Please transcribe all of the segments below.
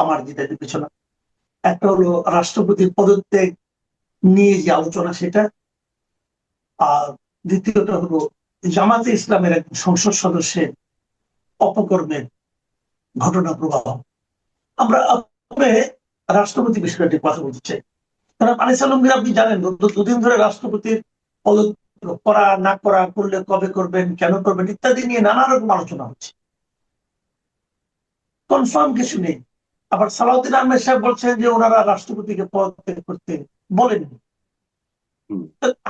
আমার যেটা বিবেচনা। একটা হলো রাষ্ট্রপতির পদত্যাগ নিয়ে যে আলোচনা সেটা, আর দ্বিতীয়টা হলো জামাতে ইসলামের এক সংসদ সদস্যের অপকর্মের ঘটনা প্রবাহ। আমরা রাষ্ট্রপতি বিষয়টি কথা বলতে চাই। কারণ আনিস আলমগীর, আপনি জানেন গত দুদিন ধরে রাষ্ট্রপতির পদত্যাগ করা না করা, করলে কবে করবেন, কেন করবেন ইত্যাদি নিয়ে নানা রকম আলোচনা হচ্ছে, কনফার্ম কিছু নেই। আবার সালাউদ্দিন আহমেদ সাহেব বলছেন যে ওনারা রাষ্ট্রপতিকে পদত্যাগ করতে বলেননি।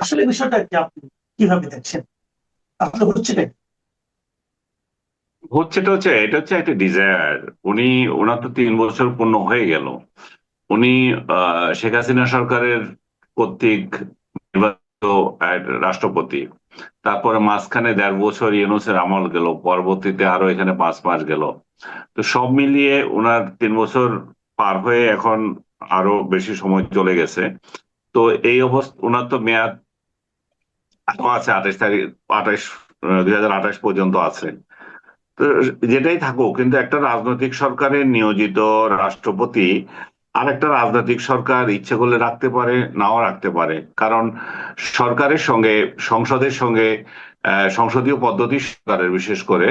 আসলে বিষয়টা কি, আপনি কিভাবে দেখছেন, আসলে হচ্ছেটা কি? এটা হচ্ছে একটা ডিজায়ার। ওনার তো 3 বছর পূর্ণ হয়ে গেল। উনি শেখ হাসিনা সরকারের কর্তৃক নির্বাচিত রাষ্ট্রপতি। তারপরে মাঝখানে 1.5 বছর ইউনূসের আমল গেল, পরবর্তীতে আরো এখানে 5 মাস গেল। তো সব মিলিয়ে ওনার 3 বছর পার হয়ে এখন আরো বেশি সময় চলে গেছে। তো এই অবস্থা, ওনার তো মেয়াদ আরো আছে 28 তারিখ, 2028 পর্যন্ত আছে। তো যেটাই থাকুক, কিন্তু একটা রাজনৈতিক সরকারের নিয়োজিত রাষ্ট্রপতি আর একটা রাজনৈতিক সরকার ইচ্ছে করলে রাখতে পারে, নাও রাখতে পারে। কারণ সরকারের সঙ্গে, সংসদের সঙ্গে, সংসদীয় পদ্ধতি সরকারের বিশেষ করে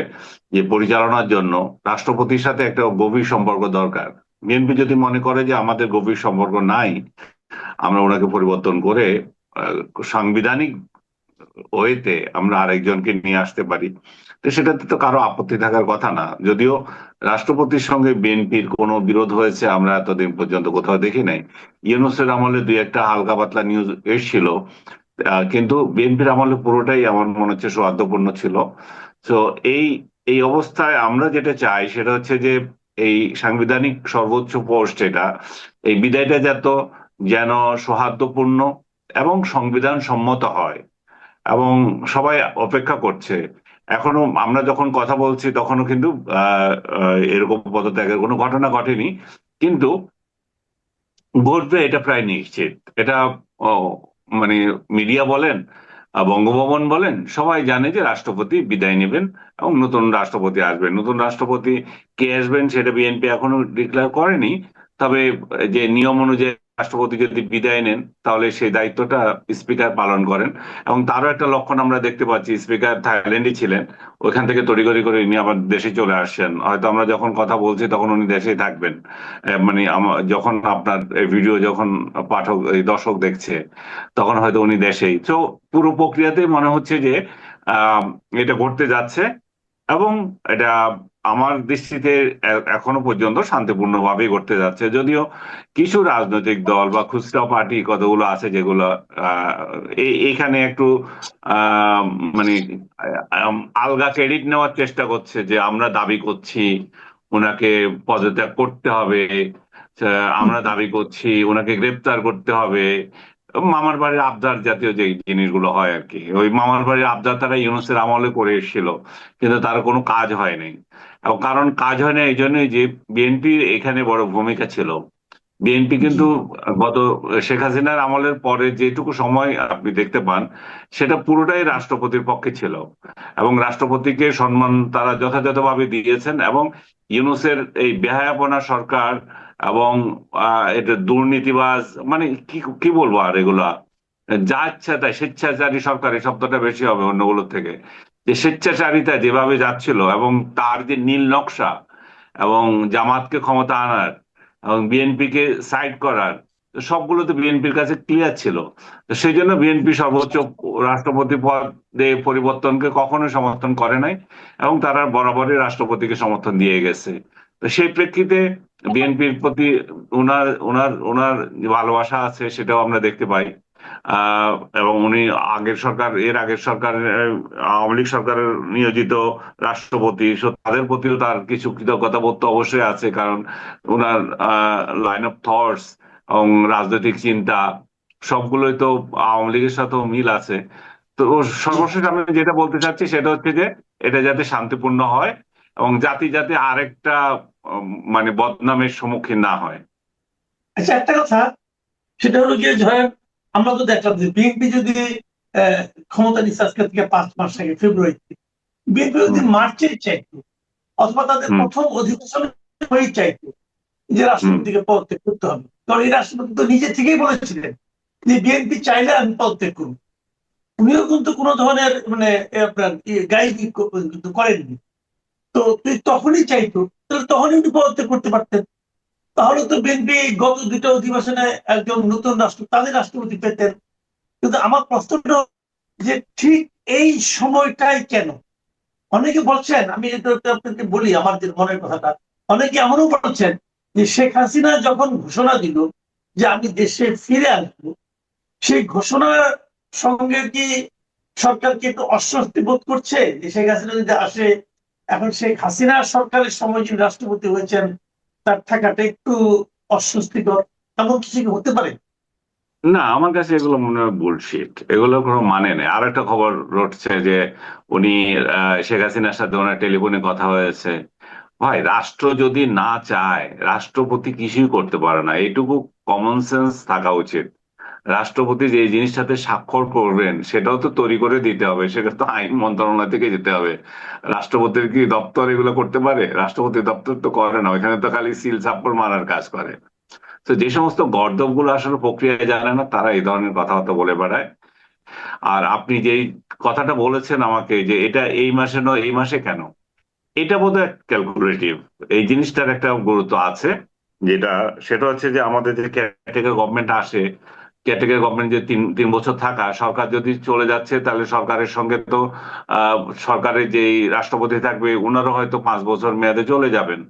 যে পরিচালনার জন্য রাষ্ট্রপতির সাথে একটা গভীর সম্পর্ক দরকার। বিএনপি যদি মনে করে যে আমাদের গভীর সম্পর্ক নাই, আমরা ওনাকে পরিবর্তন করে সাংবিধানিক ওয়েতে আমরা আরেকজনকে নিয়ে আসতে পারি, তো সেটাতে তো কারো আপত্তি থাকার কথা না। যদিও রাষ্ট্রপতির সঙ্গে বিএনপির কোনো বিরোধ হয়েছে আমরা এতদিন পর্যন্ত কোথাও দেখি নাই। ইউনূসের আমলে 2-1টা হালকা পাতলা নিউজ এসেছিল, কিন্তু বিএনপির আমলে পুরোটাই আমার মনে হচ্ছে সৌহার্দ্যপূর্ণ ছিল। তো এই এই অবস্থায় আমরা যেটা চাই সেটা হচ্ছে যে এই সাংবিধানিক সর্বোচ্চ পোস্ট, এই বিদায়টা যেন সৌহার্দ্যপূর্ণ এবং সংবিধান সম্মত হয়। এবং সবাই অপেক্ষা করছে। এখনো আমরা যখন কথা বলছি তখনও কিন্তু এরকম পদত্যাগের কোনো ঘটনা ঘটেনি, কিন্তু ঘটবে এটা প্রায় নিশ্চিত। এটা মানে মিডিয়া বলেন, বঙ্গভবন বলেন, সবাই জানে যে রাষ্ট্রপতি বিদায় নেবেন এবং নতুন রাষ্ট্রপতি আসবেন। নতুন রাষ্ট্রপতি কে আসবেন সেটা বিএনপি এখনো ডিক্লেয়ার করেনি। তবে যে নিয়ম অনুযায়ী রাষ্ট্রপতি যদি বিদায় নেন তাহলে সেই দায়িত্বটা স্পিকার পালন করেন। এবং তারও একটা লক্ষণ আমরা দেখতে পাচ্ছি, স্পিকার থাইল্যান্ডে ছিলেন, ওইখান থেকে তড়িঘড়ি করে উনি আবার দেশে চলে আসছেন। হয়তো আমরা যখন কথা বলছি তখন উনি দেশেই থাকবেন। মানে যখন আপনার ভিডিও যখন পাঠক, এই দর্শক দেখছে, তখন হয়তো উনি দেশেই। তো পুরো প্রক্রিয়াতেই মনে হচ্ছে যে আহ এটা ঘটতে যাচ্ছে। এবং এটা আমার দৃষ্টিতে এখনো পর্যন্ত শান্তিপূর্ণভাবেই ঘটতে যাচ্ছে। যদিও কিছু রাজনৈতিক দল বা খুচরা পার্টি কতগুলো আছে যেগুলো এইখানে একটু আহ মানে আলগা ক্রেডিট নেওয়ার চেষ্টা করছে, যে আমরা দাবি করছি ওনাকে পদত্যাগ করতে হবে, আমরা দাবি করছি ওনাকে গ্রেপ্তার করতে হবে। মামার বাড়ির আবদার জাতীয় যে জিনিসগুলো হয় আর কি, ওই মামার বাড়ির আবদার তারা ইউনূসের আমলে করে এসেছিল, কিন্তু তার কোনো কাজ হয়নি। এবং কারণ কাজ হয় না এই জন্যই যে বিএনপির এখানে বড় ভূমিকা ছিল। বিএনপি জি, কিন্তু গত শেখ হাসিনার আমলের পরে যেটুকু সময় আপনি দেখতে পান সেটা পুরোটাই রাষ্ট্রপতির পক্ষে ছিল। এবং রাষ্ট্রপতিকে সম্মান তারা যথাযথভাবে দিয়েছেন। এবং ইউনূসের এই বেহায়াপনা সরকার এবং এটা দুর্নীতিবাজ, মানে কি কি বলবো আর, এগুলা যা ইচ্ছা তাই স্বেচ্ছাচারী সরকার, এই শব্দটা বেশি হবে অন্যগুলোর থেকে, যে স্বেচ্ছাচারিতা যেভাবে যাচ্ছিল এবং তার যে নীল নকশা এবং জামাতকে ক্ষমতা আনার এবং বিএনপি কে সাইড করার, সবগুলো তো বিএনপির কাছে ক্লিয়ার ছিল। তো সেই জন্য বিএনপি সর্বোচ্চ রাষ্ট্রপতি পদে পরিবর্তনকে কখনোই সমর্থন করে নাই এবং তারা বরাবরই রাষ্ট্রপতিকে সমর্থন দিয়ে গেছে। তো সেই প্রেক্ষিতে বিএনপির প্রতি ওনার ওনার ওনার যে ভালোবাসা আছে সেটাও আমরা দেখতে পাই। আহ এবং উনি এর আগের সরকারের, আওয়ামী লীগ সরকারের নিয়োজিত রাষ্ট্রপতি, তাদের প্রতিও তার কিছু কৃতজ্ঞতা বোধ তো অবশ্যই আছে। কারণ ওনার লাইন অফ থটস এবং রাজনৈতিক চিন্তা সবগুলোই তো আওয়ামী লীগের সাথেও মিল আছে। তো জি। সর্বশেষ আমি যেটা বলতে চাচ্ছি সেটা হচ্ছে যে এটা যাতে শান্তিপূর্ণ হয় এবং জাতি যাতে আরেকটা মানে বদনামের সম্মুখীন না হয়। আচ্ছা, একটা কথা, সেটা হলো গিয়ে ধরেন আমরা তো দেখলাম যে বিএনপি যদি ক্ষমতা নিচ্ছে আজকে থেকে 5 মাস আগে, ফেব্রুয়ারিতে বিএনপি যদি হুম মার্চে চাইতো অথবা তাদের হুম প্রথম অধিবেশন হয়ে চাইতো, যে হুম। রাষ্ট্রপতিকে পদত্যাগ করতে হবে, কারণ এই রাষ্ট্রপতি তো নিজে থেকেই বলেছিলেন যে বিএনপি চাইলে আমি পদত্যাগ করব। উনিও কিন্তু কোনো ধরনের মানে আপনার গাইড কিন্তু করেননি। তো তখনই চাইতো, তাহলে তখনই উনি পদত্যাগ করতে পারতেন। তাহলে তো বিএনপি গত দুটো অধিবেশনে একজন নতুন তাদের রাষ্ট্রপতি পেতেন। কিন্তু আমার প্রশ্নটা যে ঠিক এই সময়টাই কেন? অনেকে বলছেন, আমি এটা আপনাকে বলি আমার যে মনের কথাটা, অনেকে এমনও বলছেন যে শেখ হাসিনা যখন ঘোষণা দিল যে আমি দেশে ফিরে আসবো, সেই ঘোষণার সঙ্গে কি সরকার কি একটু অস্বস্তি বোধ করছে যে শেখ হাসিনা যদি আসে, এখন শেখ হাসিনা সরকারের সময় যিনি রাষ্ট্রপতি হয়েছেন তার থাকাটা একটু অস্বস্তিকর, এমন কিছু কি হতে পারে? না, আমার কাছে এগুলো মনে হয় বুলশিট, এগুলো কোনো মানে নেই। আর একটা খবর রটছে যে উনি শেখ হাসিনার সাথে ওনার টেলিফোনে কথা হয়েছে। ভাই, রাষ্ট্র যদি না চায়, রাষ্ট্রপতি কিছুই করতে পারে না, এইটুকু কমন সেন্স থাকা উচিত। রাষ্ট্রপতি যে জিনিসটাতে স্বাক্ষর করবেন সেটাও তো তৈরি করে দিতে হবে, সেটা তো আইন মন্ত্রণালয় থেকে যেতে হবে। রাষ্ট্রপতির কি দপ্তর এগুলো করতে পারে? রাষ্ট্রপতি দপ্তর তো করে না, ওইখানে তো খালি সিল সাপ্পর মারার কাজ করে। তো যে সমস্ত গর্দভ গুলো আসলে প্রক্রিয়া জানে না, তারা এই ধরনের কথাবার্তা বলে বেড়ায়। আর আপনি যেই কথাটা বলেছেন আমাকে যে এটা এই মাসে নয়, এই মাসে কেন, এটা বোধহয় ক্যালকুলেটিভ। এই জিনিসটার একটা গুরুত্ব আছে, যেটা সেটা হচ্ছে যে আমাদের যে ক্যাটেগরি গভর্নমেন্ট আসে, ক্যাটেগরি গভর্নমেন্ট যে তিন তিন বছর থাকা, সরকার যদি চলে যাচ্ছে তাহলে সরকারের সঙ্গে তো আহ সরকারের যেই রাষ্ট্রপতি থাকবে ওনারও হয়তো 5 বছর মেয়াদে চলে যাবেন।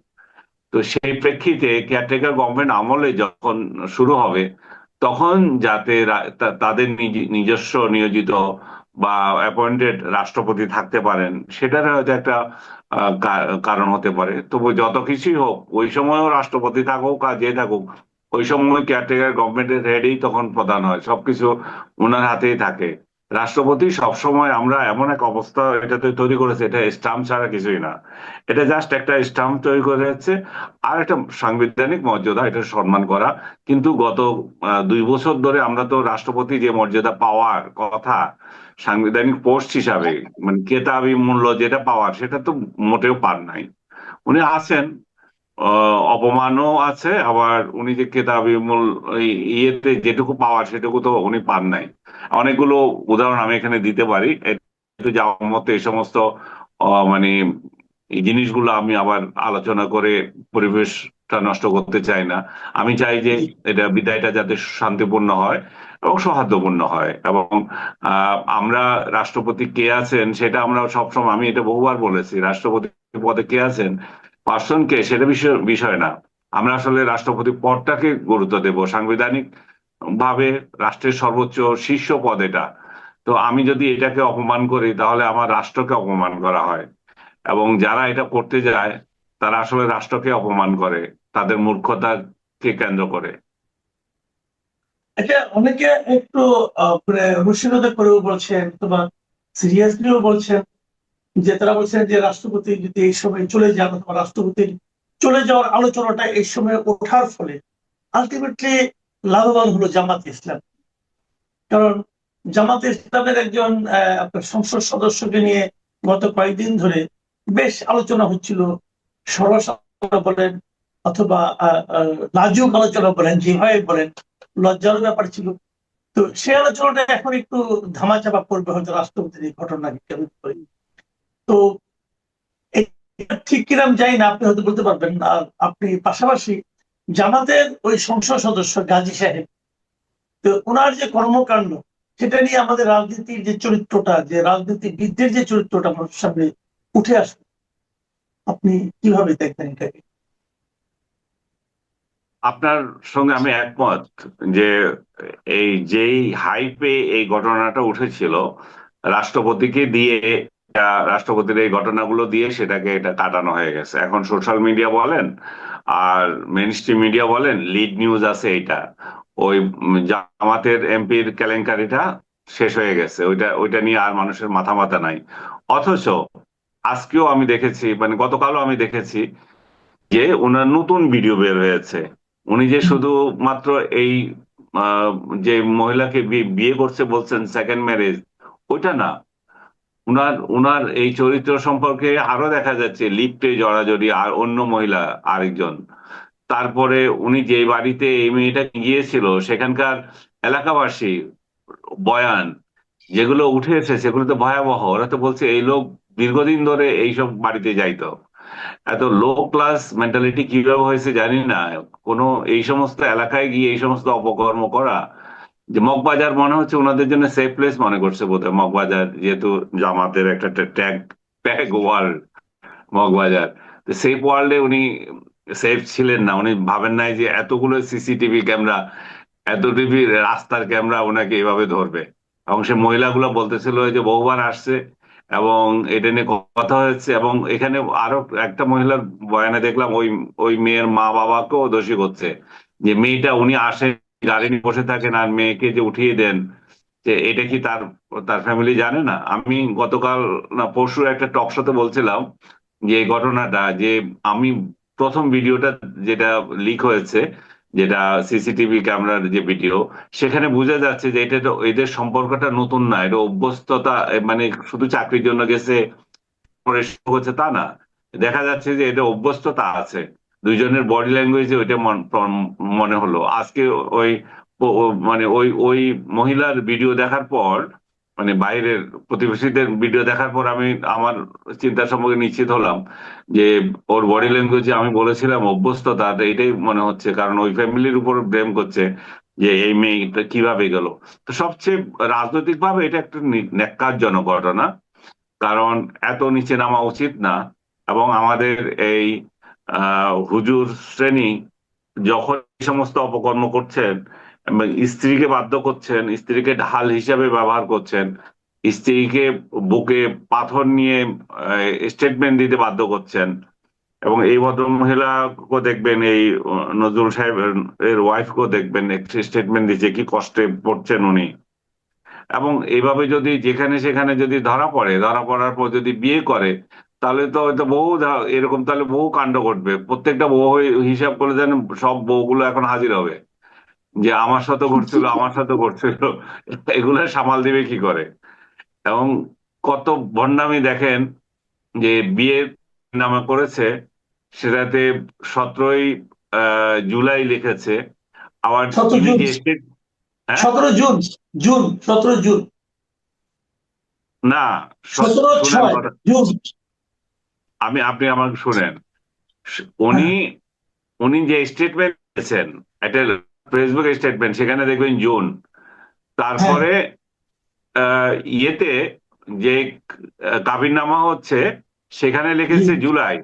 তো সেই প্রেক্ষিতে কেয়ারটেকার গভর্নমেন্ট আমলে যখন শুরু হবে, তখন যাতে তাদের নিজস্ব নিয়োজিত বা অ্যাপয়েন্টেড রাষ্ট্রপতি থাকতে পারেন, সেটার হয়তো একটা কারণ হতে পারে। তবু যত কিছুই হোক, ওই সময়ও রাষ্ট্রপতি থাকুক আর যে থাকুক, ওই সময় কেয়ারটেকার গভর্নমেন্টের হেডই তখন প্রধান হয়, সবকিছু ওনার হাতেই থাকে। রাষ্ট্রপতি সবসময়, আমরা এমন এক অবস্থা এটাতে তৈরি করেছে, এটা স্টাম্প ছাড়া কিছুই না। এটা জাস্ট একটা স্টাম্প তৈরি করে যাচ্ছে, আর একটা সাংবিধানিক মর্যাদা, এটা সম্মান করা। কিন্তু গত 2 বছর ধরে আমরা তো রাষ্ট্রপতি যে মর্যাদা পাওয়ার কথা সাংবিধানিক পোস্ট হিসাবে, মানে কেতাবি মূল্য যেটা পাওয়ার, সেটা তো মোটেও পান নাই। উনি আছেন, অপমানও আছে, আবার উনি যে কেতাবি মূল ইয়েতে যেটুকু পাওয়ার সেটুকু তো উনি পান নাই। অনেকগুলো উদাহরণ আমি এখানে দিতে পারি, একটু যাওয়ার মতো এই সমস্ত মানে এই জিনিসগুলো আমি আবার আলোচনা করে পরিবেশটা নষ্ট করতে চাই না। আমি চাই যে এটা বিদায়টা যাতে শান্তিপূর্ণ হয় এবং সৌহার্দ্যপূর্ণ হয়, এবং আমরা রাষ্ট্রপতি কে আছেন সেটা আমরা সবসময়, আমি এটা বহুবার বলেছি, রাষ্ট্রপতি পদে কে আছেন, পার্সন কে, সেটা বিষয় বিষয় না। আমরা আসলে রাষ্ট্রপতি পদটাকে গুরুত্ব দেব। সাংবিধানিক ভাবে রাষ্ট্রের সর্বোচ্চ শীর্ষ পদ এটা। তো আমি যদি এটাকে অপমান করি, তাহলে আমার রাষ্ট্রকে অপমান করা হয়, এবং যারা এটা করতে যায় তারা আসলে রাষ্ট্রকে অপমান করে, তাদের মূর্খতাকে কেন্দ্র করে। এটা অনেকে একটু মানে রসিকতা করেও বলছেন অথবা সিরিয়াসলিও বলছেন, যে তারা বলছেন যে রাষ্ট্রপতি যদি এই সময় চলে যান অথবা রাষ্ট্রপতির চলে যাওয়ার আলোচনাটা এই সময় ওঠার ফলে আলটিমেটলি লাভবান হলো জামাত ইসলাম। কারণ জামাতে ইসলামের একজন আপনার সংসদ সদস্যকে নিয়ে গত কয়েকদিন ধরে বেশ আলোচনা হচ্ছিল, সরস আলোচনা বলেন অথবা লাজুক আলোচনা বলেন, যেভাবে বলেন, লজ্জার ব্যাপার ছিল। তো সেই আলোচনাটা এখন একটু ধামাচাপা পড়বে হয়তো রাষ্ট্রপতির এই ঘটনাকে কেন্দ্র করে। তো এটা ঠিক কিরাম জানি না, আপনি হয়তো বলতে পারবেন। আর আপনি পাশাপাশি জামাতের ওই সংসদ সদস্য গাজী সাহেব, তো ওনার যে কর্মকাণ্ড, সেটা নিয়ে আমাদের রাজনীতির যে চরিত্রটা, যে রাজনীতিবিদদের যে চরিত্রটা মানুষের সামনে উঠে আসবে, আপনি কিভাবে দেখবেন এটাকে? আপনার সঙ্গে আমি একমত যে এই যেই হাইপে এই ঘটনাটা উঠেছিল, রাষ্ট্রপতিকে দিয়ে, রাষ্ট্রপতির এই ঘটনাগুলো দিয়ে সেটাকে এটা কাটানো হয়ে গেছে। এখন সোশ্যাল মিডিয়া বলেন আর মেইন স্ট্রিম মিডিয়া বলেন, লিড নিউজ আছে এইটা, ওই জামাতের এমপির কেলেঙ্কারিটা শেষ হয়ে গেছে, ওইটা ওইটা নিয়ে আর মানুষের মাথা মাথা নাই। অথচ আজকেও আমি দেখেছি, মানে গতকালও আমি দেখেছি যে ওনার নতুন ভিডিও বের হয়েছে। উনি যে শুধুমাত্র এই আহ, যে মহিলাকে বিয়ে করছে বলছেন সেকেন্ড ম্যারেজ, ওইটা না। উনার উনার এই চরিত্র সম্পর্কে আরো দেখা যাচ্ছে লিফটে জড়াজড়ি আর অন্য মহিলা আরেকজন। তারপরে উনি যে বাড়িতে এই মেয়েটা গিয়েছিল সেখানকার এলাকাবাসী বয়ান যেগুলো উঠে এসেছে সেগুলো তো ভয়াবহ। ওরা তো বলছে এই লোক দীর্ঘদিন ধরে এইসব বাড়িতে যাইতো। এত লো ক্লাস মেন্টালিটি কিভাবে হয়েছে জানি না। কোনো এই সমস্ত এলাকায় গিয়ে এই সমস্ত অপকর্ম করা, যে মগবাজার মনে হচ্ছে ওনাদের জন্য সেফ প্লেস মনে করছে বোধহয়। মগবাজার যেহেতু জামাতের একটা ট্যাগ ট্যাগ ওয়ার্ল্ড মগবাজার, তো সেই ওয়ার্ল্ডে উনি সেফ ছিলেন না। উনি ভাবেন নাই যে এতগুলো সিসিটিভি ক্যামেরা, এত টিভি রাস্তার ক্যামেরা ওনাকে এভাবে ধরবে। এবং সে মহিলাগুলো বলতেছিল যে বহুবার আসছে এবং এটা নিয়ে কথা হয়েছে। এবং এখানে আরো একটা মহিলার বয়ানে দেখলাম ওই ওই মেয়ের মা বাবাকেও দোষী করছে, যে মেয়েটা উনি আসে গাড়ি নিয়ে বসে থাকেন আর মেয়েকে যে উঠিয়ে দেন, যে এটা কি তার তার ফ্যামিলি জানে না? আমি গতকাল না পরশু একটা টক শোতে বলছিলাম যে এই ঘটনাটা, যে আমি প্রথম ভিডিওটা যেটা লিক হয়েছে, যেটা সিসিটিভি ক্যামেরার যে ভিডিও, সেখানে বোঝা যাচ্ছে যে এটা তো এদের সম্পর্কটা নতুন না, এটা অভ্যস্ততা। মানে শুধু চাকরির জন্য গেছে করে শুরু হচ্ছে তা না, দেখা যাচ্ছে যে এটা অভ্যস্ততা আছে। দুইজনের বডি ল্যাঙ্গুয়েজে ওইটা মনে হলো আজকে। ওই মানে ওই ওই মহিলার ভিডিও দেখার পর, মানে বাইরের প্রতিবেশীদের ভিডিও দেখার পর আমি আমার চিন্তা সম্পর্কে নিশ্চিত হলাম যে ওর বডি ল্যাঙ্গুয়েজে আমি বলেছিলাম অভ্যস্ততা, তো এটাই মনে হচ্ছে। কারণ ওই ফ্যামিলির উপর ব্লেম করছে যে এই মেয়েটা কিভাবে গেল। তো সবচেয়ে রাজনৈতিক ভাবে এটা একটা ন্যাক্কারজনক ঘটনা। কারণ এত নিচে নামা উচিত না। এবং আমাদের এই হুজুর শ্রেণী যখন এই সমস্ত অপকর্ম করছেন এবং স্ত্রীকে বাধ্য করছেন, স্ত্রীকে ঢাল হিসাবে ব্যবহার করছেন, স্ত্রীকে বুকে পাথর নিয়ে স্টেটমেন্ট দিতে বাধ্য করছেন। এবং এই ভদ্র মহিলাকে দেখবেন, এই নজরুল সাহেব এর ওয়াইফকেও দেখবেন একটি স্টেটমেন্ট দিচ্ছে কি কষ্টে পড়ছেন উনি। এবং এইভাবে যদি যেখানে সেখানে যদি ধরা পড়ে, ধরা পড়ার পর যদি বিয়ে করে, তাহলে তো হয়তো বহু এরকম তাহলে বহু কাণ্ড ঘটবে। প্রত্যেকটা বউ হিসাব করে যেন সব বউগুলো এখন হাজির হবে যে আমার সাথে ঘটছিল, আমার সাথে ঘটছিল। এগুলো সামাল দিবে কি করে? এবং কত ভণ্ডামি দেখেন, যে বিয়ে নামে করেছে সেটাতে 17ই জুলাই লিখেছে। আবার 17 তিনি জুন, যে স্টেট, হ্যাঁ 17 জুন, জুন 17 জুন, না, 17 শুনেন 6 কথা, জুন। আপনি আমাকে শুনেন। উনি হ্যাঁ, উনি যে স্টেটমেন্ট দিয়েছেন, একটা ফেসবুক স্টেটমেন্ট, সেখানে দেখবেন জুন। হ্যাঁ, তারপরে ইয়েতে যে কাবিননামা হচ্ছে সেখানে লিখেছে জুন। জুলাই।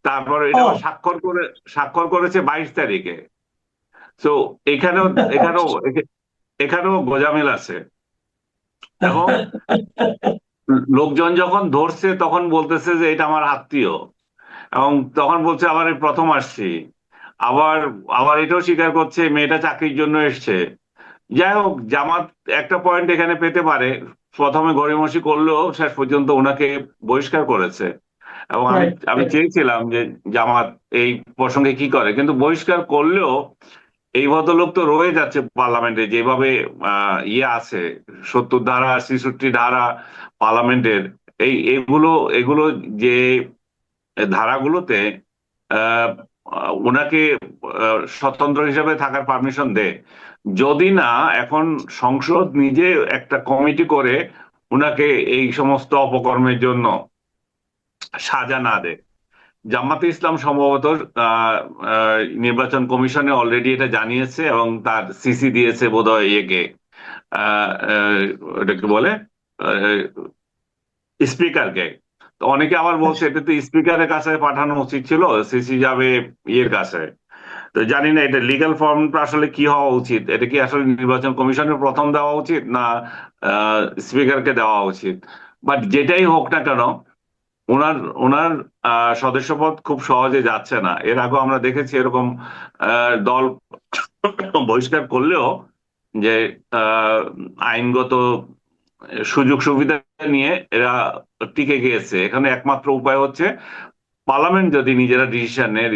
তারপর এটা আবার ও স্বাক্ষর করেছে 22 তারিখে। তো এখানেও এখানেও এখানেও গোজামিল আছে। এবং লোকজন যখন ধরছে তখন বলতেছে যে এটা আমার আত্মীয়, এবং তখন বলছে আবার এই প্রথম আসছি। আবার আবার এটাও স্বীকার করছে মেয়েটা চাকরির জন্য এসছে। যাই হোক, জামাত একটা পয়েন্ট এখানে পেতে পারে। প্রথমে গড়িমসি করলেও শেষ পর্যন্ত ওনাকে বহিষ্কার করেছে। এবং আমি রাইট, আমি রাইট। চেয়েছিলাম যে জামাত এই প্রসঙ্গে কি করে, কিন্তু বহিষ্কার করলেও এই ভদ্রলোক তো রয়ে যাচ্ছে পার্লামেন্টে যেভাবে ইয়ে আছে, 70 ধারা 66 ধারা পার্লামেন্টের। এগুলো এগুলো যে ধারাগুলোতে আহ ওনাকে স্বতন্ত্র হিসেবে থাকার পারমিশন দেয়। যদি না এখন সংসদ নিজে একটা কমিটি করে ওনাকে এই সমস্ত অপকর্মের জন্য সাজা না দেয়। জামাতে ইসলাম সম্ভবত আহ, নির্বাচন কমিশনে অলরেডি এটা জানিয়েছে এবং তার সিসি দিয়েছে বোধহয় ইয়েকে, ওটাকে বলে স্পিকারকে। তো অনেকে আবার বলছে আচ্ছা। এটা তো স্পিকারের কাছে পাঠানো উচিত ছিল, সিসি যাবে ইয়ের কাছে। তো জানি না এটা লিগ্যাল ফর্মটা আসলে কি হওয়া উচিত। এটা কি আসলে নির্বাচন কমিশনের প্রথম দেওয়া উচিত না স্পিকারকে দেওয়া উচিত? বাট যেটাই হোক না কেন, ওনার ওনার সদস্যপদ খুব সহজে যাচ্ছে না। এর আগে আমরা দেখেছি এরকম দল বহিষ্কার করলেও যে আহ, আইনগত সুযোগ সুবিধা নিয়ে এরা টিকে গিয়েছে। এখানে একমাত্র উপায় হচ্ছে পার্লামেন্ট যদি নিজেরা ডিসিশন নেয়,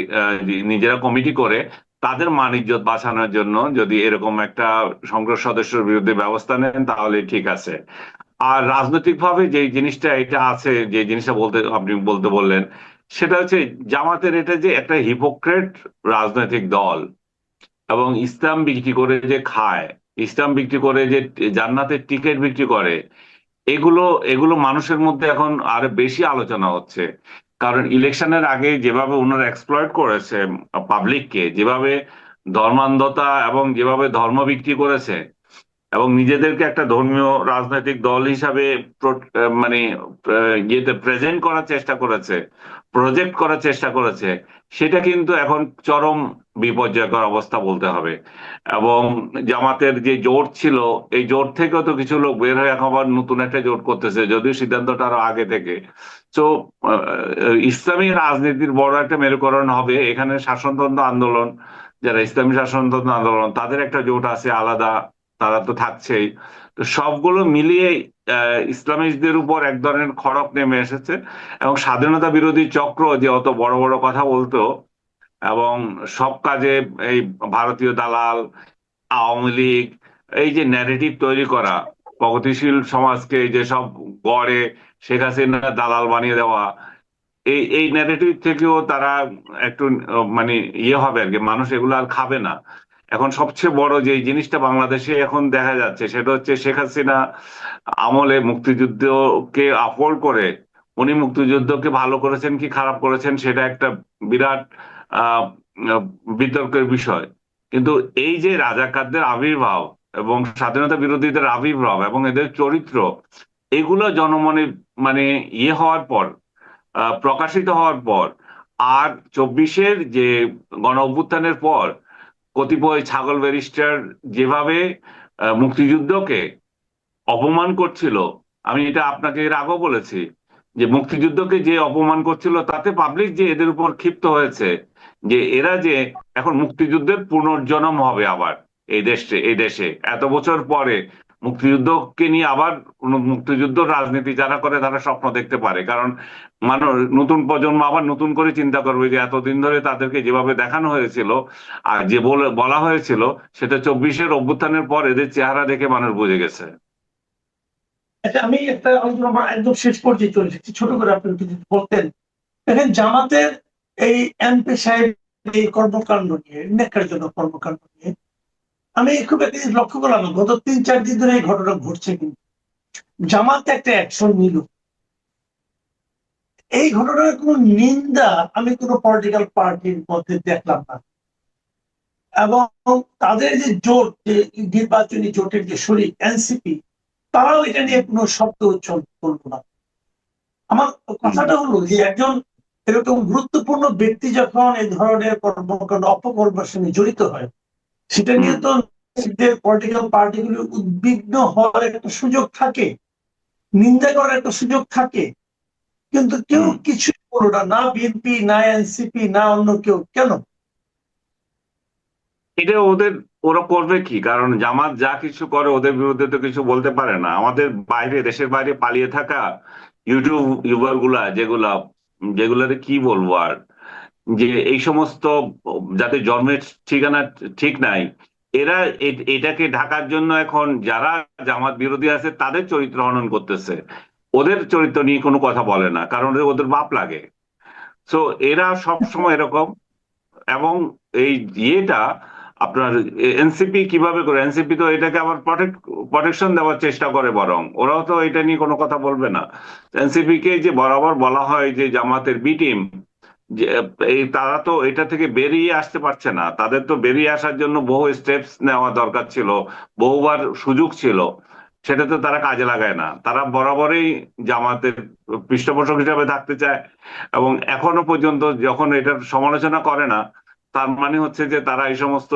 নিজেরা কমিটি করে তাদের মান ইজ্জত বাঁচানোর জন্য যদি এরকম একটা সংসদ সদস্যের বিরুদ্ধে ব্যবস্থা নেন তাহলে ঠিক আছে। আর রাজনৈতিক ভাবে যে জিনিসটা এটা আছে, যে জিনিসটা বলতে আপনি বলতে বললেন, সেটা হচ্ছে জামাতের এটা যে একটা হিপোক্রেট রাজনৈতিক দল, এবং ইসলাম বিক্রি করে যে খায়, ইসলাম বিক্রি করে যে জান্নাতের টিকিট বিক্রি করে, এগুলো এগুলো মানুষের মধ্যে এখন আরো বেশি আলোচনা হচ্ছে। কারণ ইলেকশনের আগে যেভাবে ওনারা এক্সপ্লয়েট করেছে পাবলিককে, যেভাবে ধর্মান্ধতা এবং যেভাবে ধর্ম বিক্রি করেছে, এবং নিজেদেরকে একটা ধর্মীয় রাজনৈতিক দল হিসাবে মানে ইয়েতে প্রেজেন্ট করার চেষ্টা করেছে, প্রজেক্ট করার চেষ্টা করেছে, সেটা কিন্তু এখন চরম বিপর্যয়কর অবস্থা বলতে হবে। এবং জামাতের যে জোট ছিল, এই জোট থেকেও তো কিছু লোক বের হয়ে এখন আবার নতুন একটা জোট করতেছে, যদিও সিদ্ধান্তটা আরো আগে থেকে। তো ইসলামী রাজনীতির বড় একটা মেরুকরণ হবে এখানে শাসনতন্ত্র আন্দোলন, যারা ইসলামী শাসনতন্ত্র আন্দোলন, তাদের একটা জোট আছে আলাদা, তারা তো থাকছেই। তো সবগুলো মিলিয়ে ইসলামিস্টদের উপর এক ধরনের খড়ক নেমে এসেছে। এবং স্বাধীনতা বিরোধী চক্র যে অত বড় বড় কথা বলতো, এবং সব কাজে এই ভারতীয় দালাল, আওয়ামী লীগ, এই যে ন্যারেটিভ তৈরি করা, প্রগতিশীল সমাজকে যে সব গড়ে শেখ হাসিনা দালাল বানিয়ে দেওয়া, এই ন্যারেটিভ থেকেও তারা একটু মানে ইয়ে হবে আর কি, মানুষ এগুলো আর খাবে না। এখন সবচেয়ে বড় যে জিনিসটা বাংলাদেশে এখন দেখা যাচ্ছে সেটা হচ্ছে শেখ হাসিনা আমলে মুক্তিযুদ্ধকে আপহোল্ড করে উনি মুক্তিযুদ্ধকে ভালো করেছেন কি খারাপ করেছেন সেটা একটা বিরাট আহ আহ, বিতর্কের বিষয়। কিন্তু এই যে রাজাকারদের আবির্ভাব এবং স্বাধীনতা বিরোধীদের আবির্ভাব এবং এদের চরিত্র, এগুলো জনমনে মানে ইয়ে হওয়ার পর, প্রকাশিত হওয়ার পর, আর 24-এর যে গণ অভ্যুত্থানের পর কতিপয় ছাগল ব্যারিস্টার যেভাবে মুক্তিযুদ্ধকে অপমান করছিল, আমি এটা আপনাকে এর আগেও বলেছি, যে মুক্তিযুদ্ধকে যে অপমান করছিল তাতে পাবলিক যে এদের উপর ক্ষিপ্ত হয়েছে, যে এরা যে এখন মুক্তিযুদ্ধের পুনর্জন্ম হবে আবার এই দেশে এত বছর পরে মুক্তিযুদ্ধকে নিয়ে আবার মুক্তিযুদ্ধ রাজনীতি যারা করে তারা স্বপ্ন দেখতে পারে। কারণ মানুষ, নতুন প্রজন্ম আবার নতুন করে চিন্তা করবে যে এতদিন ধরে তাদেরকে যেভাবে দেখানো হয়েছিল আর যে বলা হয়েছিল, সেটা 24-এর অভ্যুত্থানের পর এদের চেহারা দেখে মানুষ বুঝে গেছে। আচ্ছা, আমি একটা আলোচনা আমার একদম শেষ পর্যায়ে চলে এসেছি, ছোট করে আপনি একটু যদি বলতেন। দেখেন, জামাতের এই এমপি সাহেব এই কর্মকাণ্ড নিয়ে, ন্যাক্কারজনক কর্মকাণ্ড নিয়ে আমি খুব একটা জিনিস লক্ষ্য করলাম, গত 3-4 দিন ধরে এই ঘটনা ঘটছে, কিন্তু জামাত একটা অ্যাকশন নিল। এই ঘটনার কোন নিন্দা আমি কোন পলিটিক্যাল পার্টির মধ্যে দেখলাম না। এবং তাদের যে জোট, যে নির্বাচনী জোটের যে শরিক এনসিপি, তারাও এটা নিয়ে কোনো শব্দ উচ্চারণ করলো না। আমার কথাটা হলো যে একজন এরকম গুরুত্বপূর্ণ ব্যক্তি যখন এই ধরনের কর্মকাণ্ড অপকর্মের সঙ্গে জড়িত হয়, সেটা নিয়ে তো পলিটিক্যাল পার্টিগুলো উদ্বিগ্ন হওয়ার একটা সুযোগ থাকে, নিন্দা করার একটা সুযোগ থাকে, কিন্তু কেউ কিছু করলো না, না বিএনপি, না এনসিপি, না অন্য কেউ। কেন? এটা ওরা করবে কি? কারণ জামাত যা কিছু করে ওদের বিরুদ্ধে তো কিছু বলতে পারে না। আমাদের বাইরে, দেশের বাইরে পালিয়ে থাকা ইউটিউবার গুলা, যেগুলাতে কি বলবো আর, যে এই সমস্ত যাতে জন্মের ঠিকানা ঠিক নাই, এরা এটাকে ঢাকার জন্য এখন যারা জামাত বিরোধী আছে তাদের চরিত্র হনন করতেছে, ওদের চরিত্র নিয়ে কোনো কথা বলে না, কারণ ওদের বাপ লাগে। তো এরা সব সময় এরকম। এবং এই ইয়েটা আপনার এনসিপি কিভাবে করে, এনসিপি তো এটাকে আবার প্রটেকশন দেওয়ার চেষ্টা করে, বরং ওরাও তো এটা নিয়ে কোনো কথা বলবে না। এনসিপি কে যে বরাবর বলা হয় যে জামাতের বি টিম, যে এই তারা তো এটা থেকে বেরিয়ে আসতে পারছে না, তাদের তো বেরিয়ে আসার জন্য বহু স্টেপস নেওয়া দরকার ছিল, বহুবার সুযোগ ছিল, সেটা তো তারা কাজে লাগায় না। তারা বরাবরই জামাতের পৃষ্ঠপোষক হিসাবে থাকতে চায়, এবং এখনো পর্যন্ত যখন এটার সমালোচনা করে না, তার মানে হচ্ছে যে তারা এই সমস্ত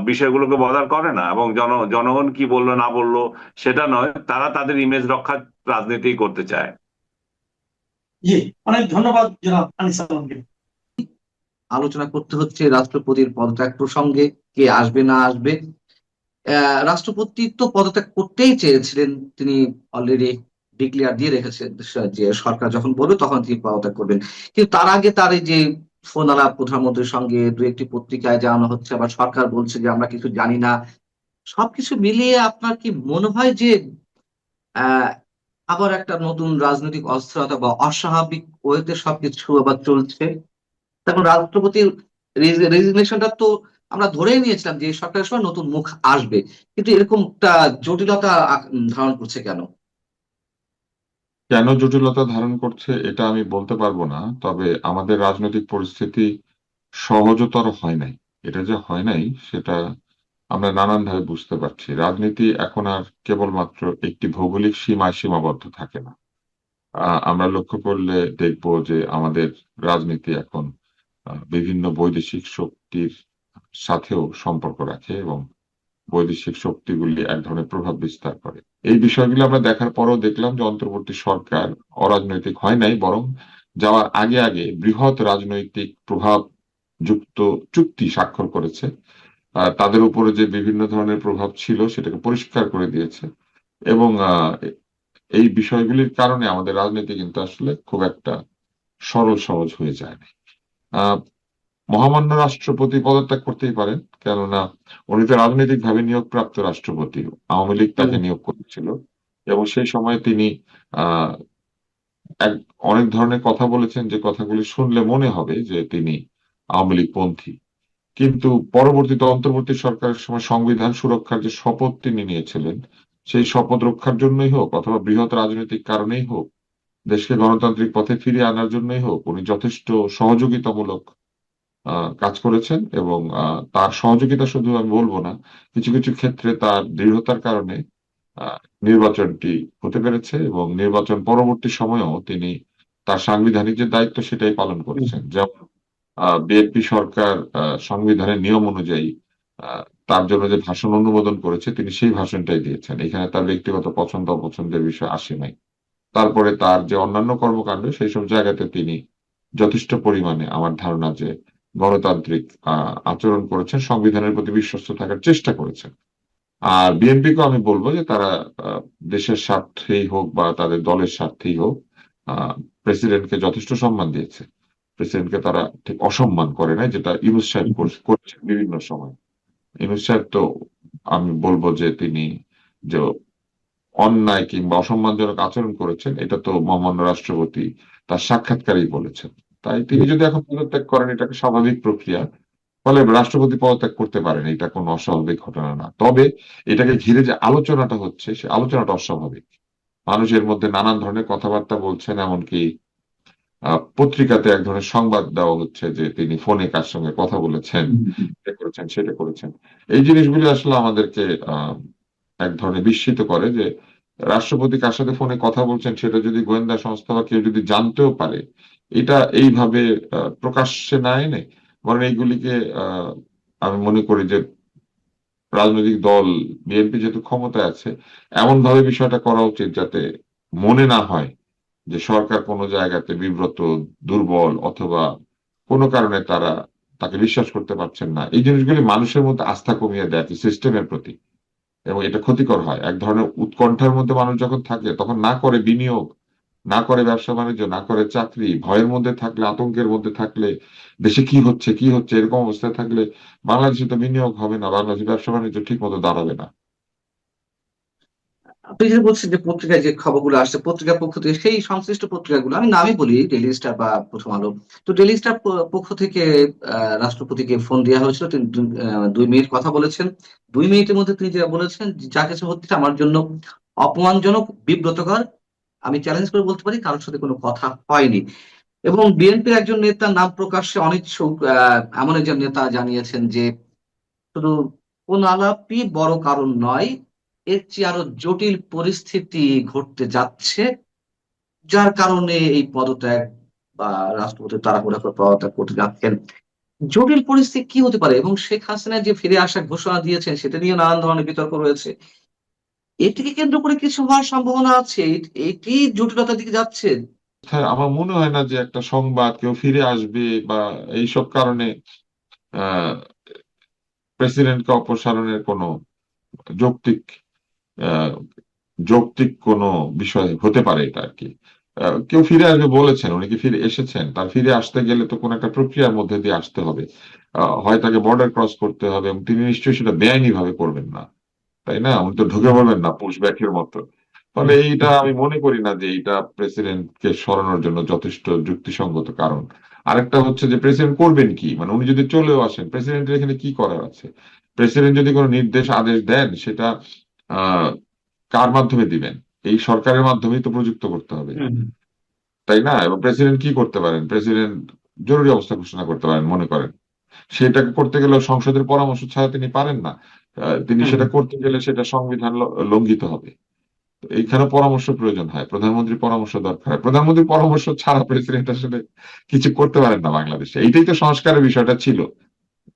বিষয়গুলোকে বদার করে না, এবং জনগণ কি বললো না বললো সেটা নয়, তারা তাদের ইমেজ রক্ষার রাজনীতি করতে চায়। জি, অনেক ধন্যবাদ জনাব আনিস আলমগীর। আলোচনা করতে হচ্ছে রাষ্ট্রপতির পদত্যাগ প্রসঙ্গে, কে আসবে না আসবে। রাষ্ট্রপতি তো পদত্যাগ করতেই চেয়েছিলেন, তিনি অলরেডি ডিক্লেয়ার দিয়ে রেখেছেন যে সরকার যখন বলবে তখন তিনি পদত্যাগ করবেন। কিন্তু তার আগে তার এই যে ফোন আলাপ প্রধানমন্ত্রীর সঙ্গে, দু একটি পত্রিকায় জানানো হচ্ছে, আবার সরকার বলছে যে আমরা কিছু জানি না। সবকিছু মিলিয়ে আপনার কি মনে হয় যে আহ আবার একটা নতুন রাজনৈতিক অস্থিরতা বা অস্বাভাবিক ওয়েতে সবকিছু আবার চলছে। তখন রাষ্ট্রপতির রেজিগনেশনটা তো আমরা ধরেই নিয়েছিলাম যে এই সরকারের সময় নতুন মুখ আসবে, কিন্তু এরকম একটা জটিলতা ধারণ করছে কেন? কেন জটিলতা ধারণ করছে এটা আমি বলতে পারবো না, তবে আমাদের রাজনৈতিক পরিস্থিতি সহজতর হয় নাই। এটা যে হয় নাই সেটা আমরা নানান ভাবে বুঝতে পারছি। রাজনীতি এখন আর কেবলমাত্র একটি ভৌগোলিক সীমায় সীমাবদ্ধ থাকে না। আমরা লক্ষ্য করলে দেখব যে আমাদের রাজনীতি এখন বিভিন্ন বৈদেশিক শক্তির সাথেও সম্পর্ক রাখে এবং বৈদেশিক শক্তিগুলি এক ধরনের প্রভাব বিস্তার করে। এই বিষয়গুলো আমরা দেখার পরও দেখলাম যে অন্তর্বর্তী সরকার অরাজনৈতিক হয় নাই, বরং যাওয়ার আগে আগে বৃহৎ রাজনৈতিক প্রভাব যুক্ত চুক্তি স্বাক্ষর করেছে। তাদের উপরে যে বিভিন্ন ধরনের প্রভাব ছিল সেটাকে পরিষ্কার করে দিয়েছে এবং এই বিষয়গুলির কারণে আমাদের রাজনীতি কিন্তু আসলে খুব একটা সরল সহজ হয়ে যায় না। আহ মহামান্য রাষ্ট্রপতি পদত্যাগ করতেই পারেন, কেননা উনি তো রাজনৈতিকভাবে নিয়োগপ্রাপ্ত রাষ্ট্রপতি। আওয়ামী লীগ তাকে নিয়োগ করেছিল এবং সেই সময় তিনি আহ এক অনেক ধরনের কথা বলেছেন যে কথাগুলি শুনলে মনে হবে যে তিনি আওয়ামী লীগ পন্থী। কিন্তু পরবর্তীতে অন্তর্বর্তী সরকারের সময় সংবিধান সুরক্ষার যে শপথ তিনি নিয়েছিলেন, সেই শপথ রক্ষার জন্যই হোক অথবা বৃহৎ রাজনৈতিক কারণেই হোক, দেশকে গণতান্ত্রিক পথে ফিরিয়ে আনার জন্যই হোক, উনি যথেষ্ট সহযোগিতামূলক কাজ করেছেন এবং তার সহযোগিতা শুধু আমি বলবো না, কিছু কিছু ক্ষেত্রে তার দৃঢ়তার কারণে নির্বাচনটি হতে পেরেছে এবং নির্বাচন পরবর্তী সময়েও তিনি তার সাংবিধানিক যে দায়িত্ব সেটাই পালন করেছেন। যেমন বিএনপি সরকার সংবিধানের নিয়ম অনুযায়ী তার জন্য যে ভাষণ অনুমোদন করেছে তিনি সেই ভাষণটাই দিয়েছেন, এখানে তার ব্যক্তিগত পছন্দ অপছন্দের বিষয় আসে নাই। তারপরে তার যে অন্যান্য কর্মকাণ্ড সেই সব জায়গাতে তিনি যথেষ্ট পরিমাণে আমার ধারণা যে গণতান্ত্রিক আচরণ করেছেন, সংবিধানের প্রতি বিশ্বস্ত থাকার চেষ্টা করেছেন। আর বিএনপিকে আমি বলবো যে তারা দেশের স্বার্থেই হোক বা তাদের দলের স্বার্থেই হোক প্রেসিডেন্টকে যথেষ্ট সম্মান দিয়েছে। প্রেসিডেন্টকে তারা ঠিক অসম্মান করে নাই, যেটা ইউনূস সাহেব করেছেন বিভিন্ন সময়। ইউনূস সাহেব তো আমি বলবো যে তিনি যে অন্যায় কিংবা অসম্মানজনক আচরণ করেছেন এটা তো মহামান্য রাষ্ট্রপতি তার সাক্ষাৎকারেই বলেছেন। তাই তিনি যদি এখন পদত্যাগ করেন এটাকে স্বাভাবিক প্রক্রিয়া, ফলে রাষ্ট্রপতি পদত্যাগ করতে পারেন, এটা কোনো অস্বাভাবিক ঘটনা না। তবে এটাকে ঘিরে যে আলোচনাটা হচ্ছে সে আলোচনাটা অস্বাভাবিক। মানুষের মধ্যে নানান ধরনের কথাবার্তা বলছেন, এমনকি পত্রিকাতে এক ধরনের সংবাদ দেওয়া হচ্ছে যে তিনি ফোনে কার সঙ্গে কথা বলেছেন, এটা করেছেন সেটা করেছেন। এই জিনিসগুলি আসলে আমাদেরকে এক ধরনের বিস্মিত করে যে রাষ্ট্রপতি কার সাথে ফোনে কথা বলছেন সেটা যদি গোয়েন্দা সংস্থা বা কেউ যদি জানতেও পারে, এটা এইভাবে প্রকাশ্যে না এনে বরং এইগুলিকে আমি মনে করি যে রাজনৈতিক দল বিএনপি যেহেতু ক্ষমতায় আছে এমন ভাবে বিষয়টা করা উচিত যাতে মনে না হয় যে সরকার কোনো জায়গাতে বিব্রত, দুর্বল অথবা কোনো কারণে তারা তাকে বিশ্বাস করতে পারছেন না। এই জিনিসগুলি মানুষের মধ্যে আস্থা কমিয়ে দেয় সিস্টেমের প্রতি এবং এটা ক্ষতিকর হয়। এক ধরনের উৎকণ্ঠার মধ্যে মানুষ যখন থাকে তখন না করে বিনিয়োগ, না করে ব্যবসা বাণিজ্য, না করে চাকরি, ভয়ের মধ্যে থাকলে, আতঙ্কের মধ্যে থাকলে, দেশে কি হচ্ছে কি হচ্ছে এরকম অবস্থায় থাকলে বাংলাদেশে তো বিনিয়োগ হবে না, বাংলাদেশে ব্যবসা বাণিজ্য ঠিক মতো দাঁড়াবে না। আপনি যে বলছেন যে পত্রিকায় যে খবরগুলো আসছে পত্রিকার পক্ষ থেকে, সেই সংশ্লিষ্ট পত্রিকাগুলো আমি নামই বলি, ডেইলি স্টার বা প্রথম আলো। তো ডেইলি স্টার পক্ষ থেকে রাষ্ট্রপতিকে ফোন দেওয়া হয়েছিল, তিনি 2 মিনিট কথা বলেছেন। 2 মিনিটের মধ্যে তিনি যা বলেছেন, যা কিছু হচ্ছে আমার জন্য অপমানজনক, বিব্রতকর। আমি চ্যালেঞ্জ করে বলতে পারি কারোর সাথে কোনো কথা হয়নি। এবং বিএনপির একজন নেতার নাম প্রকাশ্যে অনিচ্ছুক এমন একজন নেতা জানিয়েছেন যে শুধু কোন আলাপই বড় কারণ নয়, এর চেয়ে আরো জটিল পরিস্থিতি ঘটতে যাচ্ছে, যার কারণে এই পদত্যাগ বা রাষ্ট্রপতি তাড়াহুড়া করে পদত্যাগ করতে যাচ্ছেন। জটিল পরিস্থিতি কি হতে পারে? এবং শেখ হাসিনা যে ফিরে আসার ঘোষণা দিয়েছেন সেটা নিয়ে নানান ধরনের বিতর্ক রয়েছে। এটিকে কেন্দ্র করে কিছু হওয়ার সম্ভাবনা আছে? এটি জটিলতার দিকে যাচ্ছে। হ্যাঁ, আমার মনে হয় না যে একটা সংবাদ কেউ ফিরে আসবে বা এইসব কারণে আহ প্রেসিডেন্টকে অপসারণের কোনো যৌক্তিক আহ যৌক্তিক কোনো বিষয় হতে পারে এটা আর কি। কেউ ফিরে আসবে বলেছেন, উনি কি ফিরে এসেছেন? তার ফিরে আসতে গেলে তো কোনো একটা প্রক্রিয়ার মধ্যে দিয়ে আসতে হবে। হয় তাকে বর্ডার ক্রস করতে হবে এবং তিনি নিশ্চয়ই সেটা বেআইনি ভাবে করবেন না, তাই না? উনি তো ঢুকে পড়বেন না পুশ ব্যাকের মতো। ফলে এইটা আমি মনে করি না যে এইটা প্রেসিডেন্টকে সরানোর জন্য যথেষ্ট যুক্তিসঙ্গত কারণ। আরেকটা হচ্ছে যে প্রেসিডেন্ট করবেন কি, মানে উনি যদি চলেও আসেন প্রেসিডেন্টের এখানে কি করার আছে? প্রেসিডেন্ট যদি কোনো নির্দেশ আদেশ দেন সেটা আহ কার মাধ্যমে দিবেন? এই সরকারের মাধ্যমেই তো প্রযুক্ত করতে হবে, হুম, তাই না? এবং প্রেসিডেন্ট কি করতে পারেন? প্রেসিডেন্ট জরুরি অবস্থা ঘোষণা করতে পারেন মনে করেন, সেটাকে করতে গেলে সংসদের পরামর্শ ছাড়া তিনি পারেন না। তিনি হুম, সেটা করতে গেলে সেটা সংবিধান লঙ্ঘিত হবে। তো এইখানে পরামর্শ প্রয়োজন হয়, প্রধানমন্ত্রীর পরামর্শ দরকার হয়। প্রধানমন্ত্রীর পরামর্শ ছাড়া প্রেসিডেন্ট আসলে কিছু করতে পারেন না বাংলাদেশে। এইটাই তো সংস্কারের বিষয়টা ছিল,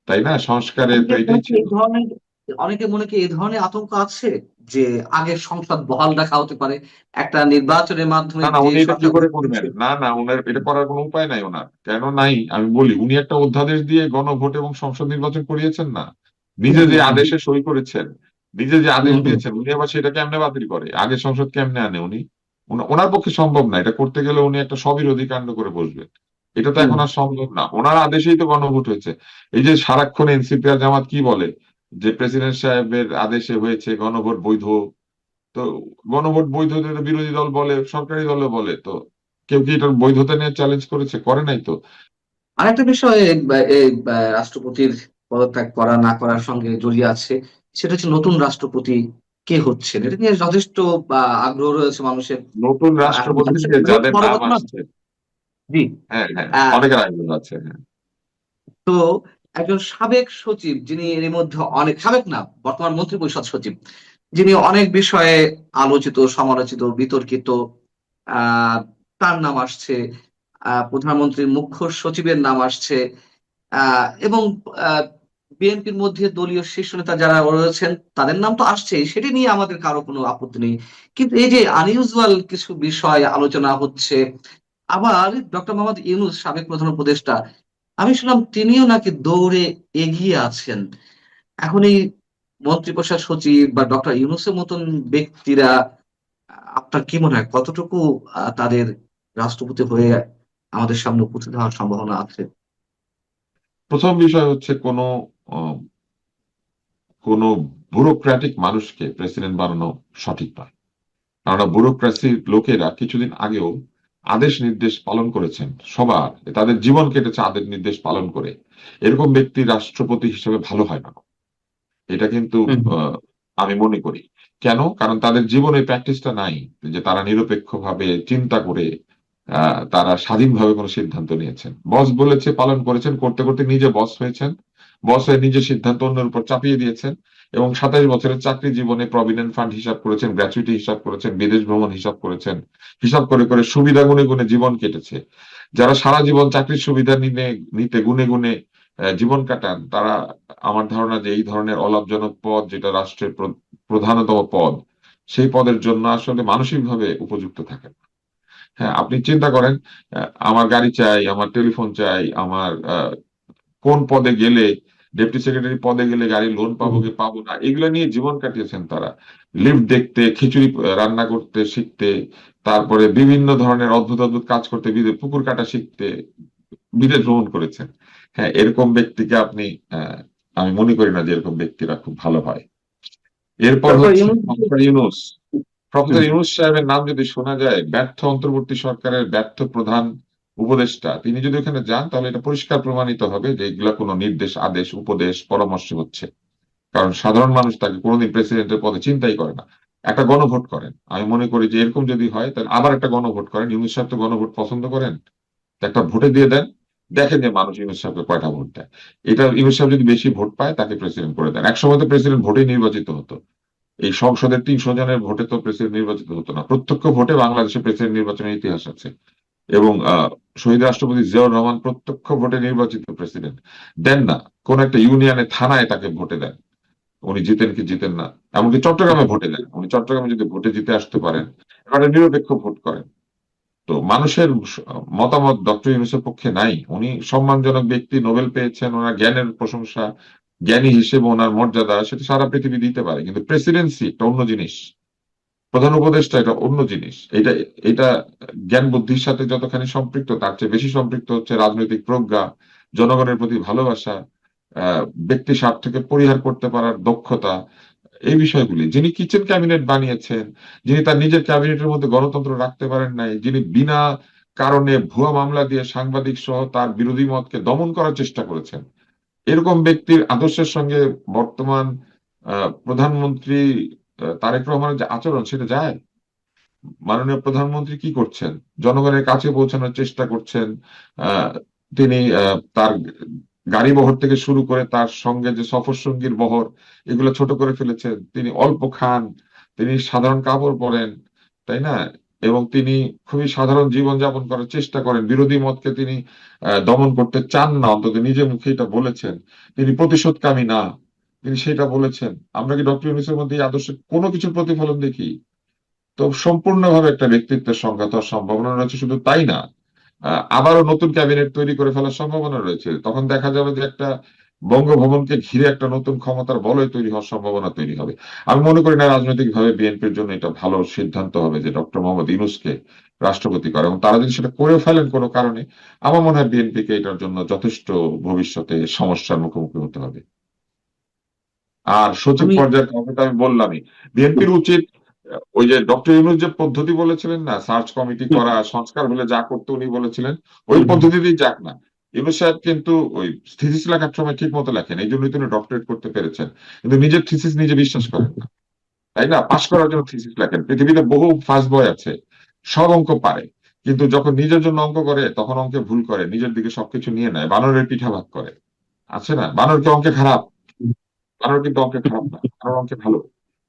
তাই না? সংস্কারের তো অনেকের এইটাই মনে কি ছিল। এই ধরনের অনেকের মনে কি এই ধরনের আতঙ্ক আছে যে আগে সংসদ বহাল রাখা হতে পারে, একটা নির্বাচনের মাধ্যমে না না, যে উনি এটা কি সরকার করে গঠন করবেন? হচ্ছে। না না, উনার এটা করার কোনো উপায় নাই ওনার। কেন নাই আমি বলি, উনি একটা অধ্যাদেশ দিয়ে গণভোট এবং সংসদ নির্বাচন করিয়েছেন না, হুম, নিজে যে হুম, হুম, আদেশে সই করেছেন, নিজে যে আদেশ হুম, হুম, দিয়েছেন, উনি আবার সেটা কেমনে বাতিল করে? আগে সংসদ কেমনে আনে উনি? ওনার পক্ষে সম্ভব না। এটা করতে গেলে উনি একটা সবিরোধী কাণ্ড করে বসবেন। এটা তো হুম, এখন আর সম্ভব না, ওনার আদেশেই তো গণভোট হয়েছে। এই যে সারাক্ষণ এনসিপি আর জামাত কি বলে যে প্রেসিডেন্ট সাহেবের আদেশে হয়েছে গণভোট বৈধ, তো গণভোট বৈধ তো বিরোধী দল বলে, সরকারি দলও বলে, তো কেউ কি এটার বৈধতা নিয়ে চ্যালেঞ্জ করেছে? করে নাই তো। আরেকটা বিষয় এই রাষ্ট্রপতির পদত্যাগ করা না করার সঙ্গে জড়িয়ে আছে, সেটা হচ্ছে নতুন রাষ্ট্রপতি কে হচ্ছেন। এটা নিয়ে যথেষ্ট আগ্রহ রয়েছে মানুষের। নতুন এখন মানুষের রাষ্ট্রপতিতে মূল যাদের বড় নাম কথা না। আসছে, জি। হ্যাঁ হ্যাঁ, আহ, অনেকের আগ্রহ আছে, হ্যাঁ। তো একজন সাবেক সচিব, যিনি এর মধ্যে অনেক সাবেক না, বর্তমান মন্ত্রিপরিষদ সচিব, যিনি অনেক বিষয়ে আলোচিত, সমালোচিত, বিতর্কিত, আহ তার নাম আসছে। প্রধানমন্ত্রীর মুখ্য সচিবের নাম আসছে। এবং বিএনপির মধ্যে দলীয় শীর্ষ নেতা যারা রয়েছেন তাদের নাম তো আসছেই, সেটি নিয়ে আমাদের কারো কোনো আপত্তি নেই। কিন্তু এই যে আনইউজুয়াল কিছু বিষয় আলোচনা হচ্ছে, আবার ডক্টর মোহাম্মদ ইউনূস সাবেক প্রধান উপদেষ্টা, আমি শুনলাম তিনিও নাকি দৌড়ে এগিয়ে আছেন। এখন এই মন্ত্রিপরিষদ সচিব বা ডক্টর ইউনূসের মতন ব্যক্তিরা, আপনার কি মনে হয় কতটুকু তাদের রাষ্ট্রপতি হয়ে আমাদের সামনে উপস্থিত হওয়ার সম্ভাবনা আছে? প্রথম বিষয় হচ্ছে আহ, কোনো ব্যুরোক্র্যাটিক মানুষকে প্রেসিডেন্ট বানানো সঠিক নয়। কেননা ব্যুরোক্রেসির লোকেরা কিছুদিন আগেও আদেশ নির্দেশ পালন করেছেন সবার, তাদের জীবন কেটেছে আদেশ নির্দেশ পালন করে। এরকম ব্যক্তি রাষ্ট্রপতি হিসেবে ভালো হয় না, এটা কিন্তু হুম, আহ, আমি মনে করি। কেন? কারণ তাদের জীবনে প্র্যাকটিসটা নাই যে তারা নিরপেক্ষভাবে চিন্তা করে তারা স্বাধীনভাবে কোনো সিদ্ধান্ত নিয়েছেন। বস বলেছে পালন করেছেন, করতে করতে নিজে বস হয়েছেন, বস হয়ে নিজের সিদ্ধান্ত অন্যের উপর চাপিয়ে দিয়েছেন। এবং 27 বছরের চাকরি জীবনে প্রভিডেন্ট ফান্ড হিসাব করেছেন, গ্র্যাচুইটি হিসাব করেছেন, বিদেশ ভ্রমণ হিসাব করেছেন, হিসাব করে করে সুবিধা গুনে গুনে জীবন কেটেছে। যারা সারা জীবন চাকরির সুবিধা নিতে গুনে গুনে জীবন কাটান, তারা আমার ধারণা যে এই ধরনের অলাভজনক পদ, যেটা রাষ্ট্রের প্রধানতম পদ, সেই পদের জন্য আসলে মানসিকভাবে উপযুক্ত থাকেন না। হ্যাঁ, আপনি চিন্তা করেন, আমার গাড়ি চাই, আমার টেলিফোন চাই, আমার কোন পদে গেলে, ডেপুটি সেক্রেটারি পদে গেলে গাড়ি লোন পাবো হুম, কি পাবো না, এগুলো নিয়ে জীবন কাটিয়েছেন তারা। লিফট দেখতে, খিচুড়ি রান্না করতে শিখতে, তারপরে বিভিন্ন ধরনের অদ্ভুত অদ্ভুত কাজ করতে, পুকুর কাটা শিখতে বিদেশ ভ্রমণ করেছেন। হ্যাঁ, এরকম ব্যক্তিকে আপনি, আহ, আমি মনে করি না যে এরকম ব্যক্তিরা খুব ভালো হয়। এরপর ডক্টর হচ্ছে ইউনূস। প্রফেসর ইউনূস। হুম, প্রফেসর ইউনূস সাহেবের নাম যদি শোনা যায়, ব্যর্থ অন্তর্বর্তী সরকারের ব্যর্থ প্রধান উপদেষ্টা, তিনি যদি ওখানে যান তাহলে এটা পরিষ্কার প্রমাণিত হবে যে এগুলা কোনো নির্দেশ, আদেশ, উপদেশ, পরামর্শ হচ্ছে। কারণ সাধারণ মানুষ তাকে কোনোদিন প্রেসিডেন্টের পদে চিন্তাই করে না। একটা গণভোট করেন, আমি মনে করি যে এরকম যদি হয় তাহলে আবার একটা গণভোট করেন। ইউনূস সাহেব তো গণভোট পছন্দ করেন, তো একটা ভোটে দিয়ে দেন, দেখেন যে মানুষ ইউনূস সাহেবকে কয়টা ভোট দেয়। এটা ইউনূস সাহেব যদি বেশি ভোট পায় তাকে প্রেসিডেন্ট করে দেন। একসময় তো প্রেসিডেন্ট ভোটেই নির্বাচিত হতো। এই সংসদের 300 জনের ভোটে তো প্রেসিডেন্ট নির্বাচিত হতো না, প্রত্যক্ষ ভোটে বাংলাদেশে প্রেসিডেন্ট নির্বাচনের ইতিহাস আছে। এবং শহীদ রাষ্ট্রপতি জিয়াউর রহমান প্রত্যক্ষ ভোটে নির্বাচিত প্রেসিডেন্ট। দেন না, কোন একটা ইউনিয়নে থানায় তাকে ভোটে দেন, উনি জিতেন কি জিতেন না। এমনকি চট্টগ্রামে ভোটে দেন, উনি চট্টগ্রামে যদি ভোটে জিতে আসতে পারেন, এবারে নিরপেক্ষ ভোট করেন। তো মানুষের মতামত ডক্টর ইউনূসের পক্ষে নাই। উনি সম্মানজনক ব্যক্তি, নোবেল পেয়েছেন, ওনার জ্ঞানের প্রশংসা, জ্ঞানী হিসেবে ওনার মর্যাদা সেটা সারা পৃথিবী দিতে পারে, কিন্তু প্রেসিডেন্সি একটা অন্য জিনিস, প্রধান উপদেষ্টা এটা অন্য জিনিস। এটা এটা জ্ঞান বুদ্ধির সাথে যতখানি সম্পৃক্ত, তার চেয়ে বেশি সম্পৃক্ত হচ্ছে রাজনৈতিক প্রজ্ঞা, জনগণের প্রতি ভালোবাসা, ব্যক্তি স্বার্থকে পরিহার করতে পারার দক্ষতা, এই বিষয়গুলি, যিনি কিচেন ক্যাবিনেট বানিয়েছেন, যিনি তার নিজের ক্যাবিনেটের মধ্যে গণতন্ত্র রাখতে পারেন নাই, যিনি বিনা কারণে ভুয়া মামলা দিয়ে সাংবাদিক সহ তার বিরোধী মতকে দমন করার চেষ্টা করেছেন, এরকম ব্যক্তির আদর্শের সঙ্গে বর্তমান প্রধানমন্ত্রী তারেক রহমানের যে আচরণ সেটা যায়? মাননীয় প্রধানমন্ত্রী কি করছেন? জনগণের কাছে পৌঁছানোর চেষ্টা করছেন। তিনি তার গাড়ি বহর থেকে শুরু করে তার সঙ্গে যে সফর সঙ্গীর বহর, এগুলো ছোট করে ফেলেছেন। তিনি অল্প খান, তিনি সাধারণ কাপড় পরেন, তাই না? এবং তিনি খুবই সাধারণ জীবনযাপন করার চেষ্টা করেন। বিরোধী মতকে তিনি দমন করতে চান না, অন্তত নিজে মুখে এটা বলেছেন। তিনি প্রতিশোধকামী না, তিনি সেটা বলেছেন। আমরা কি ডক্টর ইউনূসের মধ্যে এই আদর্শের কোনো কিছুর প্রতিফলন দেখি? তো সম্পূর্ণভাবে একটা ব্যক্তিত্বের সংঘাত হওয়ার সম্ভাবনা রয়েছে। শুধু তাই না, আবারও নতুন ক্যাবিনেট তৈরি করে ফেলার সম্ভাবনা রয়েছে। তখন দেখা যাবে যে একটা বঙ্গভবনকে ঘিরে একটা নতুন ক্ষমতার বলয় তৈরি হওয়ার সম্ভাবনা তৈরি হবে। আমি মনে করি না রাজনৈতিকভাবে বিএনপির জন্য এটা ভালো সিদ্ধান্ত হবে যে ডক্টর মোহাম্মদ ইউনূসকে রাষ্ট্রপতি করে, এবং তারা যদি সেটা করেও ফেলেন কোনো কারণে, আমার মনে হয় বিএনপিকে এটার জন্য যথেষ্ট ভবিষ্যতে সমস্যার মুখোমুখি হতে হবে। আর সচিব আমি পর্যায়ের কথাটা আমি বললামই, বিএনপির উচিত ওই যে ডক্টর ইউনূস যে পদ্ধতি বলেছিলেন না, সার্চ কমিটি করা, সংস্কার হলে যা করতে উনি বলেছিলেন, ওই পদ্ধতিতেই যাক না। ইউনূস সাহেব কিন্তু ওই থিসিস লেখার সময় ঠিক মতো লেখেন, এই জন্যই তিনি ডক্টরেট করতে পেরেছেন, কিন্তু নিজের থিসিস নিজে বিশ্বাস করেন না, তাই না? পাশ করার জন্য থিসিস লেখেন। পৃথিবীতে বহু ফার্স্ট বয় আছে, সব অঙ্ক পারে, কিন্তু যখন নিজের জন্য অঙ্ক করে তখন অঙ্কে ভুল করে, নিজের দিকে সবকিছু নিয়ে নেয়, বানরের পিঠা ভাগ করে। আছে না, বানর কি অঙ্কে খারাপ? বানর কিন্তু অঙ্কে খারাপ না, বানর অঙ্কে ভালো।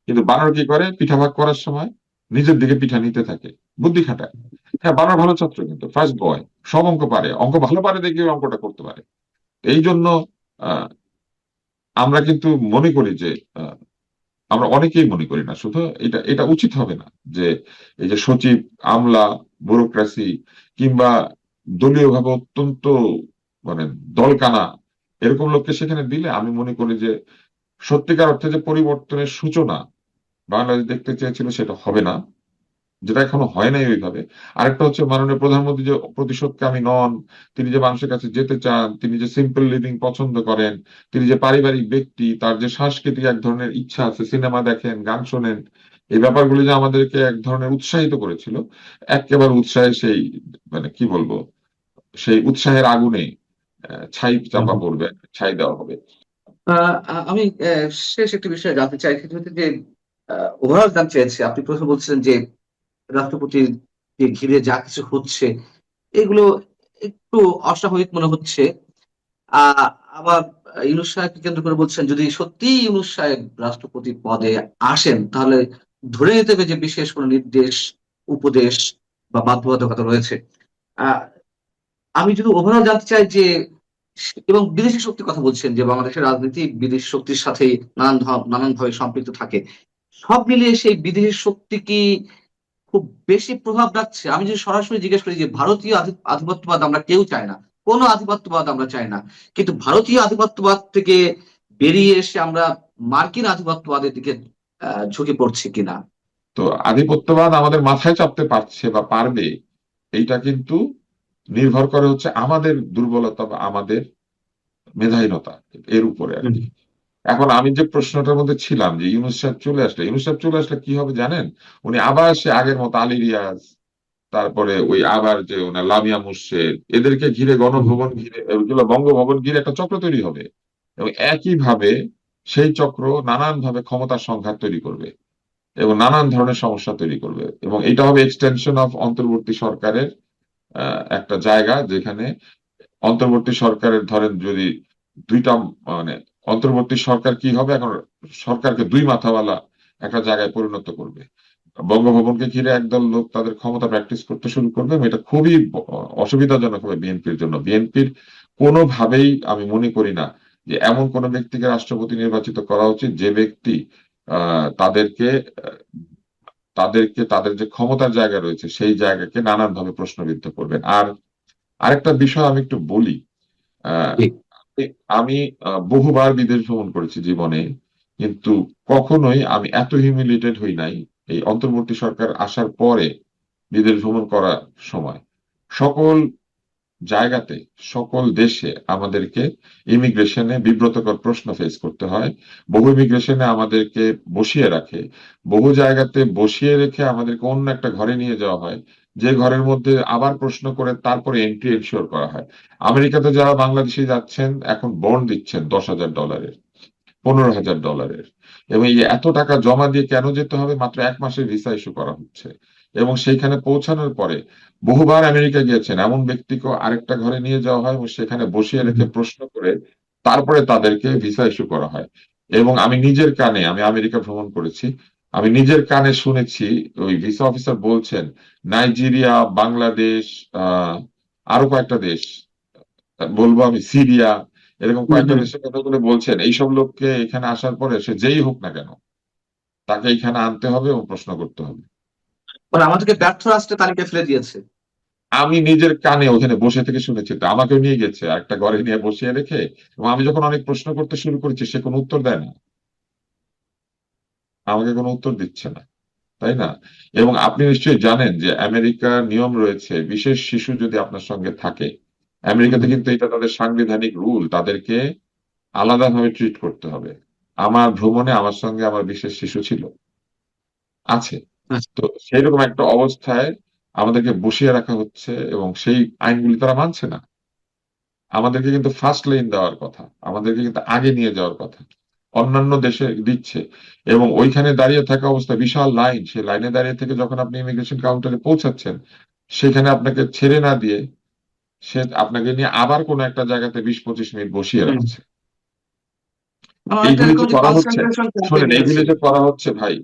কিন্তু বানর কি করে, পিঠা ভাগ করার সময় নিজের দিকে পিঠা নিতে থাকে, বুদ্ধি খাটায়। হ্যাঁ, বানর ভালো ছাত্র, কিন্তু ফার্স্ট বয়, সব অঙ্ক পারে, অঙ্ক ভালো পারে দেখে ওই অঙ্কটা করতে পারে। এই জন্য আহ, আমরা কিন্তু মনে করি যে আমরা অনেকেই মনে করি না, শুধু এটা এটা উচিত হবে না যে এই যে সচিব, আমলা, ব্যুরোক্রেসি কিংবা দলীয় ভাবে অত্যন্ত মানে দলকানা এরকম লোককে সেখানে দিলে আমি মনে করি যে সত্যিকার অর্থে যে পরিবর্তনের সূচনা বাংলাদেশ দেখতে চেয়েছিল সেটা হবে না, যেটা এখনো হয় নাই ওইভাবে। আরেকটা হচ্ছে মাননীয় প্রধানমন্ত্রী যে প্রতিশোধকামী নন, তিনি যে মানুষের কাছে যেতে চান, তিনি যে সিম্পল লিভিং পছন্দ করেন, তিনি যে পারিবারিক ব্যক্তি, তার যে সাংস্কৃতিক এক ধরনের ইচ্ছা আছে, সিনেমা দেখেন, গান শোনেন, এই ব্যাপারগুলি যে আমাদেরকে এক ধরনের উৎসাহিত করেছিল, একেবারে উৎসাহে সেই মানে কি বলবো, সেই উৎসাহের আগুনে ছাই চাপা পড়বে, ছাই দেওয়া হবে। আমি শেষ একটি বিষয় জানতে চাই, সেটা হচ্ছে যে ওভারঅল জানতে চাইছি। আপনি প্রথমে বলছিলেন যে রাষ্ট্রপতির ঘিরে যা কিছু হচ্ছে এগুলো একটু অস্বাভাবিক মনে হচ্ছে। আহ আবার ইউনূস সাহেবকে কেন্দ্র করে বলছেন যদি সত্যি ইউনূস সাহেব রাষ্ট্রপতি পদে আসেন তাহলে ধরে নিতে হবে যে বিশেষ কোনো নির্দেশ, উপদেশ বা বাধ্যবাধকতা রয়েছে। আহ আমি যদি ওভারঅল জানতে চাই যে এবং বিদেশি শক্তির কথা বলছেন যে বাংলাদেশের রাজনীতি বিদেশি শক্তির সাথে নানান ভাবে সম্পৃক্ত থাকে, সব মিলিয়ে সেই বিদেশি শক্তি কি খুব বেশি প্রভাব রাখছে? আমি যদি সরাসরি জিজ্ঞেস করি যে ভারতীয় আধিপত্যবাদ আমরা কেউ চাই না, কোনো আধিপত্যবাদ আমরা চাই না, কিন্তু ভারতীয় আধিপত্যবাদ থেকে বেরিয়ে এসে আমরা মার্কিন আধিপত্যবাদের দিকে ঝুঁকে পড়ছি কিনা। তো আধিপত্যবাদ আমাদের মাথায় চাপতে পারছে বা পারবে, এইটা কিন্তু নির্ভর করে হচ্ছে আমাদের দুর্বলতা বা আমাদের মেধাহীনতা, এর উপরে আর কি। এখন আমি যে প্রশ্নটার মধ্যে ছিলাম যে ইউনূস সাহেব চলে আসলে, ইউনূস সাহেব চলে আসলে কি হবে জানেন? উনি আবার সে আগের মতো আলী রিয়াজ, তারপরে ওই আবার যে ওনার লামিয়া মুর্শেদ, এদেরকে ঘিরে গণভবন ঘিরে ওইগুলো বঙ্গভবন ঘিরে একটা চক্র তৈরি হবে, এবং একইভাবে সেই চক্র নানান ভাবে ক্ষমতার সংঘাত তৈরি করবে এবং নানান ধরনের সমস্যা তৈরি করবে, এবং এটা হবে এক্সটেনশন অফ অন্তর্বর্তী সরকারের একটা জায়গা, যেখানে অন্তর্বর্তী সরকারের ধরেন যদি দুইটা মানে অন্তর্বর্তী সরকার কি হবে, এখন সরকারকে দুই মাথাওয়ালা একটা জায়গায় পরিণত করবে। বঙ্গভবনকে ঘিরে একদল লোক তাদের ক্ষমতা প্র্যাকটিস করতে শুরু করবে, এবং এটা খুবই অসুবিধাজনক হবে বিএনপির জন্য। বিএনপির কোনোভাবেই আমি মনে করি না যে এমন কোন ব্যক্তিকে রাষ্ট্রপতি নির্বাচিত করা উচিত যে ব্যক্তি তাদেরকে তাদেরকে তাদের যে ক্ষমতার জায়গা রয়েছে সেই জায়গাকে নানানভাবে প্রশ্নবিদ্ধ করবেন। আর আরেকটা বিষয় আমি একটু বলি, আহ, আমি বহুবার বিদেশ ভ্রমণ করেছি জীবনে, কিন্তু কখনোই আমি এত হিউমিলিয়েটেড হই নাই এই অন্তর্বর্তী সরকার আসার পরে বিদেশ ভ্রমণ করার সময়। সকল জায়গাতে, সকল দেশে আমাদেরকে ইমিগ্রেশনে বিব্রতকর প্রশ্ন ফেস করতে হয়। বহু ইমিগ্রেশনে আমাদেরকে বসিয়ে রাখে, বহু জায়গাতে বসিয়ে রেখে আমাদেরকে অন্য একটা ঘরে নিয়ে যাওয়া হয়, যে ঘরের মধ্যে আবার প্রশ্ন করে তারপরে এন্ট্রি এনশিওর করা হয়। আমেরিকাতে যারা বাংলাদেশে যাচ্ছেন এখন বন্ড দিচ্ছেন $10,000, $15,000, এবং এই এত টাকা জমা দিয়ে কেন যেতে হবে? মাত্র 1 মাসের ভিসা ইস্যু করা হচ্ছে। এবং সেইখানে পৌঁছানোর পরে বহুবার আমেরিকা গিয়েছেন এমন ব্যক্তিকে আরেকটা ঘরে নিয়ে যাওয়া হয় এবং সেখানে বসিয়ে রেখে প্রশ্ন করে তারপরে তাদেরকে ভিসা ইস্যু করা হয়। এবং আমি নিজের কানে, আমি আমেরিকা ভ্রমণ করেছি, আমি নিজের কানে শুনেছি ওই ভিসা অফিসার বলছেন নাইজেরিয়া, বাংলাদেশ, আরো কয়েকটা দেশ, বলবো আমি সিরিয়া, এরকম কয়েকটা দেশের কথা বলে বলছেন এইসব লোককে এখানে আসার পরে সে যেই হোক না কেন তাকে এখানে আনতে হবে এবং প্রশ্ন করতে হবে। মানে আমাদেরকে ব্যর্থ রাষ্ট্রের তালিকায় ফেলে দিয়েছে। আমি নিজের কানে ওখানে বসে থেকে শুনেছি, তো আমাকেও নিয়ে গেছে আর একটা ঘরে নিয়ে বসিয়ে রেখে, এবং আমি যখন অনেক প্রশ্ন করতে শুরু করেছি সে কোনো উত্তর দেয় না, আমাকে কোনো উত্তর দিচ্ছে না, তাই না? এবং আপনি নিশ্চয়ই জানেন যে আমেরিকার নিয়ম রয়েছে, বিশেষ শিশু যদি আপনার সঙ্গে থাকে, আমেরিকাতে কিন্তু এটা তাদের সাংবিধানিক রুল, তাদেরকে আলাদাভাবে ট্রিট করতে হবে। আমার ভ্রমণে আমার সঙ্গে আমার বিশেষ শিশু ছিল, আছে। আচ্ছা। তো সেইরকম একটা অবস্থায় আমাদেরকে বসিয়ে রাখা হচ্ছে এবং সেই আইনগুলি তারা মানছে না। আমাদেরকে কিন্তু ফার্স্ট লেন দেওয়ার কথা, আমাদেরকে কিন্তু আগে নিয়ে যাওয়ার কথা, অন্যান্য দেশে দিচ্ছে। এবং ওইখানে দাঁড়িয়ে থাকা অবস্থা বিশাল লাইন, সেই লাইনে দাঁড়িয়ে থেকে যখন আপনি ইমিগ্রেশন কাউন্টারে পৌঁছাচ্ছেন, সেখানে আপনাকে ছেড়ে না দিয়ে সে আপনাকে নিয়ে আবার কোনো একটা জায়গাতে 20-25 মিনিট বসিয়ে রাখছে। অনেকটা এইগুলি এরকম যে যে করা হচ্ছে, কনসেন্ট্রেশন ক্যাম্পে শোনেন, এইগুলি নিয়েছে। যে করা হচ্ছে ভাই,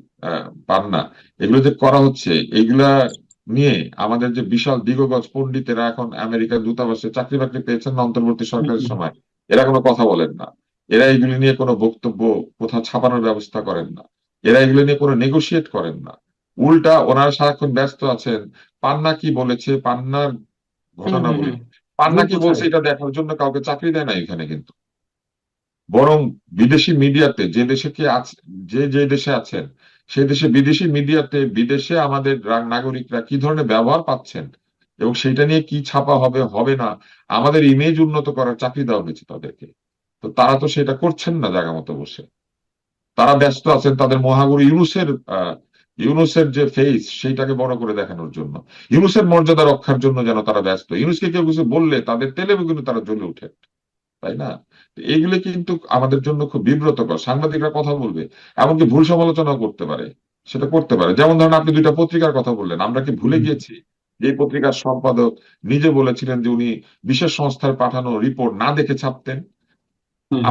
পান্না, এগুলো যে করা হচ্ছে, এইগুলা নিয়ে আমাদের যে বিশাল দিগগজ পণ্ডিতেরা এখন আমেরিকার দূতাবাসে চাকরি বাকরি পেয়েছেন না অন্তর্বর্তী সরকারের সময়, এরা কোনো কথা বলেন না, এরা এগুলি নিয়ে কোনো বক্তব্য কোথাও ছাপানোর ব্যবস্থা করেন না, এরা এগুলো নিয়ে কোনো নেগোশিয়েট করেন না। উল্টা ওনারা সারাক্ষণ ব্যস্ত আছেন পান্না কি বলেছে, পান্নার ঘটনাবলী, পান্না ভুল কি বলছে কোথায়? এটা দেখার জন্য কাউকে চাকরি দেয় না এখানে কিন্তু। বরং বিদেশি মিডিয়াতে যে দেশে কে আছে, যে যে দেশে আছেন সেই দেশে বিদেশি মিডিয়াতে বিদেশে আমাদের নাগরিকরা কি ধরনের ব্যবহার পাচ্ছেন এবং সেটা নিয়ে কি ছাপা হবে হবে না, আমাদের ইমেজ উন্নত করার চাকরি দেওয়া হয়েছে তাদেরকে। তো তারা তো সেটা করছেন না জায়গা মতো বসে, তারা ব্যস্ত আছেন তাদের মহাগুরু ইউনূসের যে ফেস সেইটাকে বড় করে দেখানোর জন্য, ইউনূসের মর্যাদা রক্ষার জন্য যেন তারা ব্যস্ত। ইউনূসকে কেউ কিছু বললে তাদের তেলে কিন্তু তারা জ্বলে ওঠে, তাই না? তো এগুলো কিন্তু আমাদের জন্য খুব বিব্রতকর। সাংবাদিকরা কথা বলবে, এমনকি ভুল সমালোচনা করতে পারে, সেটা করতে পারে। যেমন ধরেন আপনি 2টা পত্রিকার কথা বললেন, আমরা কি ভুলে গিয়েছি যে এই পত্রিকার সম্পাদক নিজে বলেছিলেন যে উনি বিশেষ সংস্থার পাঠানো রিপোর্ট না দেখে ছাপতেন?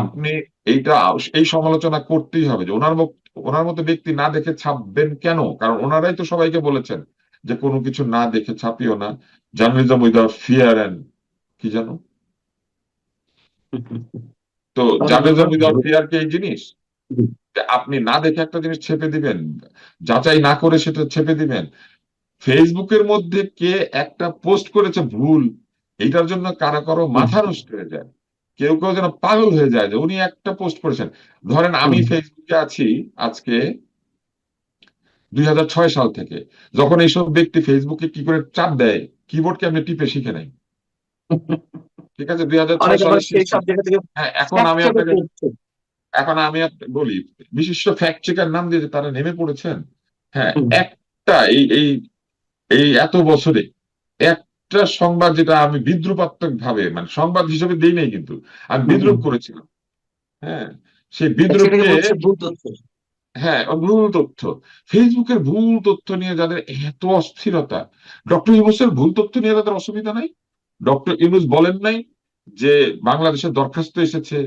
আপনি এইটা, এই সমালোচনা করতেই হবে যে ওনার মতো ব্যক্তি না দেখে ছাপবেন কেন? কারণ ওনারাই তো সবাইকে বলেছেন যে কোনো কিছু না দেখে ছাপিও না, জার্নালিজম উইদাউট ফিয়ার অ্যান্ড কি জানো। তো জার্নালিজম উইদাউট ফিয়ার কি এই জিনিস যে আপনি না দেখে একটা জিনিস ছেপে দিবেন, যাচাই না করে সেটা ছেপে দিবেন? ফেসবুকের মধ্যে কে একটা পোস্ট করেছে ভুল, এইটার জন্য কারো কারো মাথা নষ্ট হয়ে যায়, কেউ কেউ যেন পাগল হয়ে যায় যে উনি একটা পোস্ট করেছেন। ধরেন আমি ফেসবুকে আছি আজকে 2006 সাল থেকে, যখন এইসব ব্যক্তি ফেসবুকে কি করে চাপ দেয়, কিবোর্ডকে আমি টিপে শিখে নাই, ঠিক আছে, 2006 অনেকে আবার সালের সেই শেষে। সব জায়গা থেকে হ্যাঁ, fact check ও করছে। এখন আমি বলি, বিশিষ্ট ফ্যাক্ট চেকার নাম দিয়ে যে তারা নেমে পড়েছেন। হ্যাঁ, একটা এই এই এই এত বছরে একটা সংবাদ যেটা আমি বিদ্রুপাত্মক ভাবে, মানে সংবাদ হিসেবে দিই নাই কিন্তু আমি বিদ্রুপ করেছিলাম, হ্যাঁ, সেই সেটাকে বিদ্রুপকে, বলছে ভুল তথ্য। হ্যাঁ, ভুল তথ্য, ফেসবুকের ভুল তথ্য নিয়ে যাদের এত অস্থিরতা, ডক্টর ইউনূসের ভুল তথ্য নিয়ে তাদের অসুবিধা নাই? ডক্টর ইউনূস বলেন নাই যে বাংলাদেশের দরখাস্ত এসেছে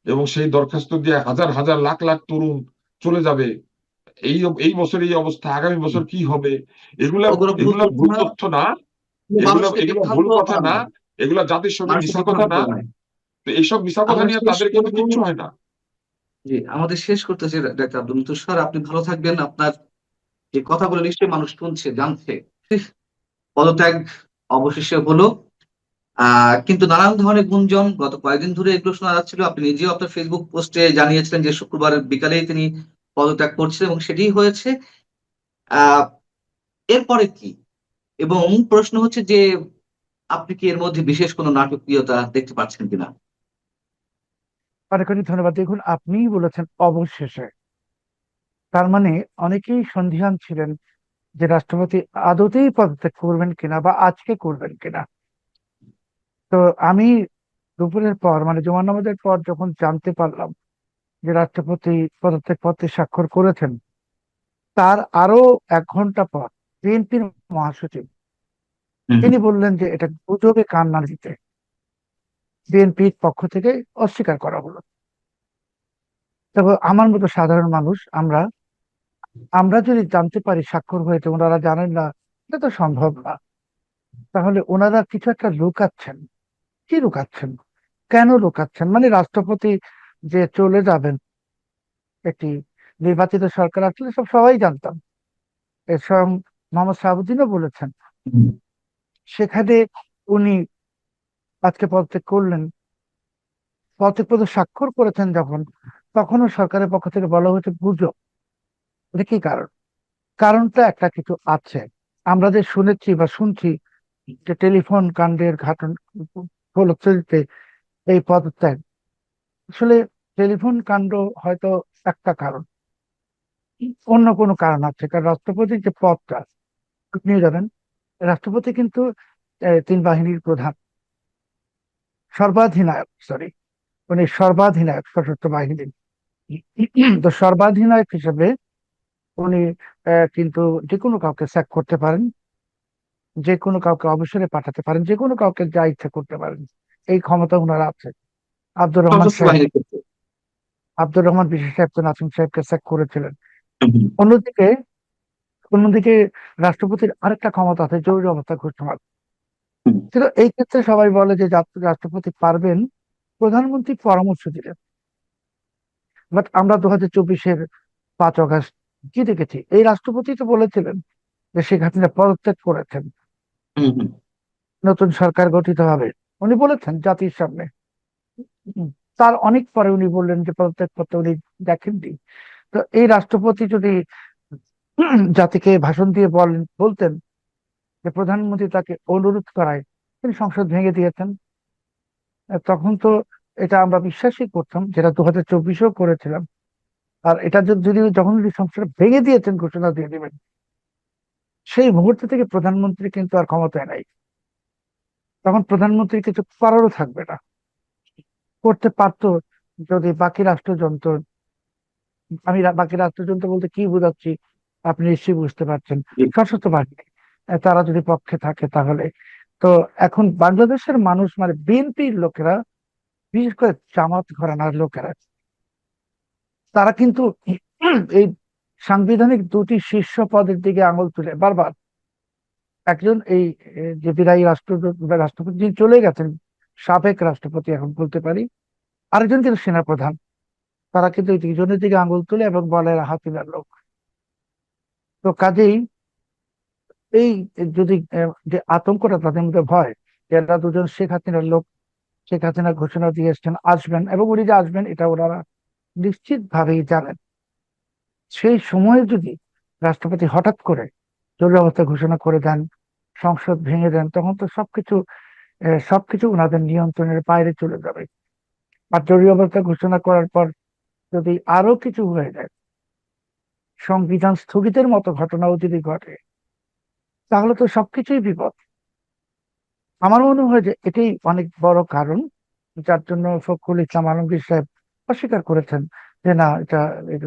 এবং সেই দরখাস্ত দিয়ে হাজার হাজার লাখ লাখ তরুণ চলে যাবে, এই এই বছর এই অবস্থা, আগামী বছর কি হবে? এগুলা ওগুলো ভুল এগুলা তথ্য ভুল না, তথ্য না, এগুলা মানুষকে এগুলা ভুল বিভ্রান্ত কথা করা না, নয়, এগুলা জাতিসংঘের মানুষকে মিথ্যা কথা বিভ্রান্ত না। করা নয়। তো এইসব মিথ্যা কথা আমরা নিয়ে শেষ তাদের কিন্তু করবো। কিচ্ছু হয় না। জি, আমাদের শেষ করতেছি ডাক্তার আব্দুল মুতুর স্যার, আপনি ভালো থাকবেন। আপনার যে কথাগুলো নিশ্চয়ই মানুষ শুনছে, জানছে। পদত্যাগ অবশেষে হলো, কিন্তু নানান ধরনের গুঞ্জন গত কয়েকদিন ধরে এগুলো শোনা যাচ্ছিল। আপনি নিজেও আপনার ফেসবুক পোস্টে জানিয়েছিলেন যে শুক্রবার বিকালেই তিনি পদত্যাগ করছেন এবং সেটি হয়েছে। আহ এরপরে কি? এবং প্রশ্ন হচ্ছে যে আপনি কি এর মধ্যে বিশেষ কোনো নাটকীয়তা দেখতে পাচ্ছেন কিনা? অনেক অনেক ধন্যবাদ। দেখুন, আপনিই বলেছেন অবশেষে। তার মানে অনেকেই সন্দিহান ছিলেন যে রাষ্ট্রপতি আদতেই পদত্যাগ করবেন কিনা বা আজকে করবেন কিনা। তো আমি দুপুরের পর মানে জুমার নামাজের পর যখন জানতে পারলাম যে রাষ্ট্রপতি পদত্যাগ পত্রে স্বাক্ষর করেছেন, তার আরো 1 ঘন্টা পর বিএনপির মহাসচিব হুম, তিনি বললেন যে এটা গুজবে কান না দিতে। বিএনপির পক্ষ থেকে অস্বীকার করা হলো। তবে আমার মতো সাধারণ মানুষ আমরা আমরা যদি জানতে পারি স্বাক্ষর হয়েছে, ওনারা জানেন না, এটা তো সম্ভব না। তাহলে ওনারা কিছু একটা লুকাচ্ছেন। কি লুকাচ্ছেন? কেন লুকাচ্ছেন? মানে রাষ্ট্রপতি যে চলে যাবেন, একটি নির্বাচিত সরকার আসলে সব সবাই জানতাম। এর স্বয়ং মোহাম্মদ শাহাবুদ্দিনও বলেছেন। হুম, সেখানে উনি আজকে পদত্যাগ করলেন, পদত্যাগপত্রে স্বাক্ষর করেছেন যখন, তখনও সরকারের পক্ষ থেকে বলা হয়েছে গুজব। এটা কি কারণ? কারণটা একটা কিছু আছে। আমরা যে শুনেছি বা শুনছি যে টেলিফোন কাণ্ডের ঘটনা ফলশ্রুতিতে এই পদত্যাগ, আসলে টেলিফোন কাণ্ড হয়তো একটা কারণ, অন্য কোনো কারণ আছে। কারণ রাষ্ট্রপতির যে পদটা, আপনিও জানেন, রাষ্ট্রপতি কিন্তু 3 বাহিনীর প্রধান, সর্বাধিনায়ক, সরি, উনি সর্বাধিনায়ক সশস্ত্র বাহিনীর। তো সর্বাধিনায়ক হিসেবে উনি কিন্তু যে কোনো কাউকে স্যাক করতে পারেন, যে কোনো কাউকে অবসরে পাঠাতে পারেন, যে কোনো কাউকে যা ইচ্ছা করতে পারেন। এই ক্ষমতা ওনার আছে। আব্দুর রহমান সশস্ত্র সাহেব, বাহিনীর ক্ষেত্রে। আব্দুর রহমান বিশেষ সাহেব তো নাসিম সাহেবকে স্যাক করেছিলেন। হুম, হুম, অন্যদিকে অন্যদিকে রাষ্ট্রপতির আরেকটা ক্ষমতা আছে, জরুরি অবস্থা ঘোষণা। হুম, কিন্তু এই ক্ষেত্রে সবাই বলে যে রাষ্ট্রপতি পারবেন, প্রধানমন্ত্রী পরামর্শ দিলেন। বাট আমরা 2024-এর 5 আগস্ট কি দেখেছি? এই রাষ্ট্রপতি তো বলেছিলেন যে শেখ হাসিনা পদত্যাগ করেছেন, হুম, হুম, নতুন সরকার গঠিত হবে। উনি বলেছেন জাতির সামনে। উম, তার অনেক পরে উনি বললেন যে পদত্যাগ পত্র উনি দেখেননি। তো এই রাষ্ট্রপতি যদি জাতিকে ভাষণ দিয়ে বলতেন যে প্রধানমন্ত্রী তাকে অনুরোধ করায়, তিনি সংসদ ভেঙে দিয়েছেন, তখন তো এটা আমরা বিশ্বাসই করতাম, যেটা 2024-এও করেছিলাম। আর এটা যদি যখন উনি সংসদ ভেঙে দিয়েছেন, ঘোষণা দিয়ে দিবেন, সেই মুহূর্ত থেকে প্রধানমন্ত্রী কিন্তু আর ক্ষমতায় নাই। তখন প্রধানমন্ত্রী কিছু করারও থাকবে না। করতে পারতো যদি বাকি রাষ্ট্রযন্ত্র, আমি বাকি রাষ্ট্রযন্ত্র বলতে কি বোঝাচ্ছি আপনি নিশ্চয়ই বুঝতে পারছেন, জি। সশস্ত্র বাহিনী, তারা যদি পক্ষে থাকে তাহলে। তো এখন বাংলাদেশের মানুষ মানে বিএনপির লোকেরা, বিশেষ করে জামাত ঘরানার লোকেরা, তারা কিন্তু এই সাংবিধানিক 2টি শীর্ষ পদের দিকে আঙুল তুলে বারবার। একজন এই যে বিদায়ী রাষ্ট্রপতি যিনি চলে গেছেন, সাবেক রাষ্ট্রপতি এখন বলতে পারি, আরেকজন কিন্তু সেনাপ্রধান। তারা কিন্তু এই দুজনের দিকে আঙুল তুলে এবং বলে এরা হাসিনার লোক। তো কাজেই এই যদি যে আতঙ্কটা তাদের মধ্যে, ভয় যে এরা দুজন শেখ হাসিনার লোক, শেখ হাসিনা ঘোষণা দিয়ে এসছেন আসবেন, এবং উনি যে আসবেন এটা ওনারা নিশ্চিত ভাবেই জানেন। সেই সময়ে যদি রাষ্ট্রপতি হঠাৎ করে জরুরি অবস্থা ঘোষণা করে দেন, সংসদ ভেঙে দেন, তখন তো সবকিছু ওনাদের নিয়ন্ত্রণের বাইরে চলে যাবে। আর জরুরি অবস্থা ঘোষণা করার পর যদি আরো কিছু হয়ে যায়, সংবিধান স্থগিতের মতো ঘটনাও যদি ঘটে, তাহলে তো সবকিছুই বিপদ। আমার মনে হয় যে এটাই অনেক বড় কারণ, যার জন্য ফখরুল ইসলাম আলমগীর সাহেব অস্বীকার করেছেন যে না, এটা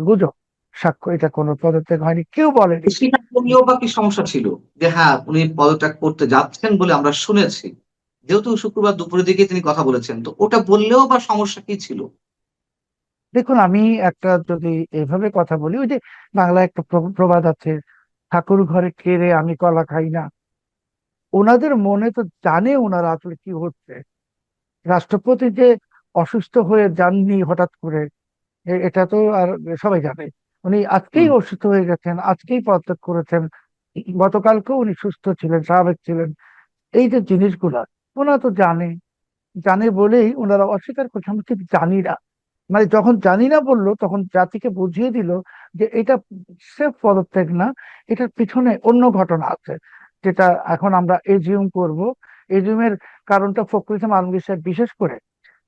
গুজব, সাক্ষ্য, এটা কোনো পদত্যাগ হয়নি, কেউ বলেনি। সেটা করলেও বা কি সমস্যা ছিল? যে হ্যাঁ, উনি পদত্যাগ করতে যাচ্ছেন বলে আমরা শুনেছি, যেহেতু শুক্রবার দুপুরের দিকে তিনি কথা বলেছেন, তো ওটা বললেও বা সমস্যা কি ছিল? দেখুন, আমি একটা যদি এভাবে কথা বলি, ওই যে বাংলায় একটা প্রবাদ আছে, ঠাকুর ঘরে কেড়ে আমি কলা খাই না। ওনাদের মনে তো জানে ওনারা আসলে কি হচ্ছে। রাষ্ট্রপতি যে অসুস্থ হয়ে যাননি হঠাৎ করে, এটা তো আর সবাই জানে। উনি আজকেই হুম, অসুস্থ হয়ে গেছেন, আজকেই পদত্যাগ করেছেন। গতকালকেও উনি সুস্থ ছিলেন, স্বাভাবিক ছিলেন। এই যে জিনিসগুলা ওনারা তো জানে, জানে বলেই ওনারা অস্বীকার করছে আমি ঠিক জানি না। মানে যখন জানি না বললো, তখন জাতিকে বুঝিয়ে দিল যে এটা সেফ পদত্যাগ না, এটার পিছনে অন্য ঘটনা আছে, যেটা এখন আমরা এজিউম করব এজিএমের কারণটা ফখরুল ইসলাম আলমগীর সাহেব, বিশেষ করে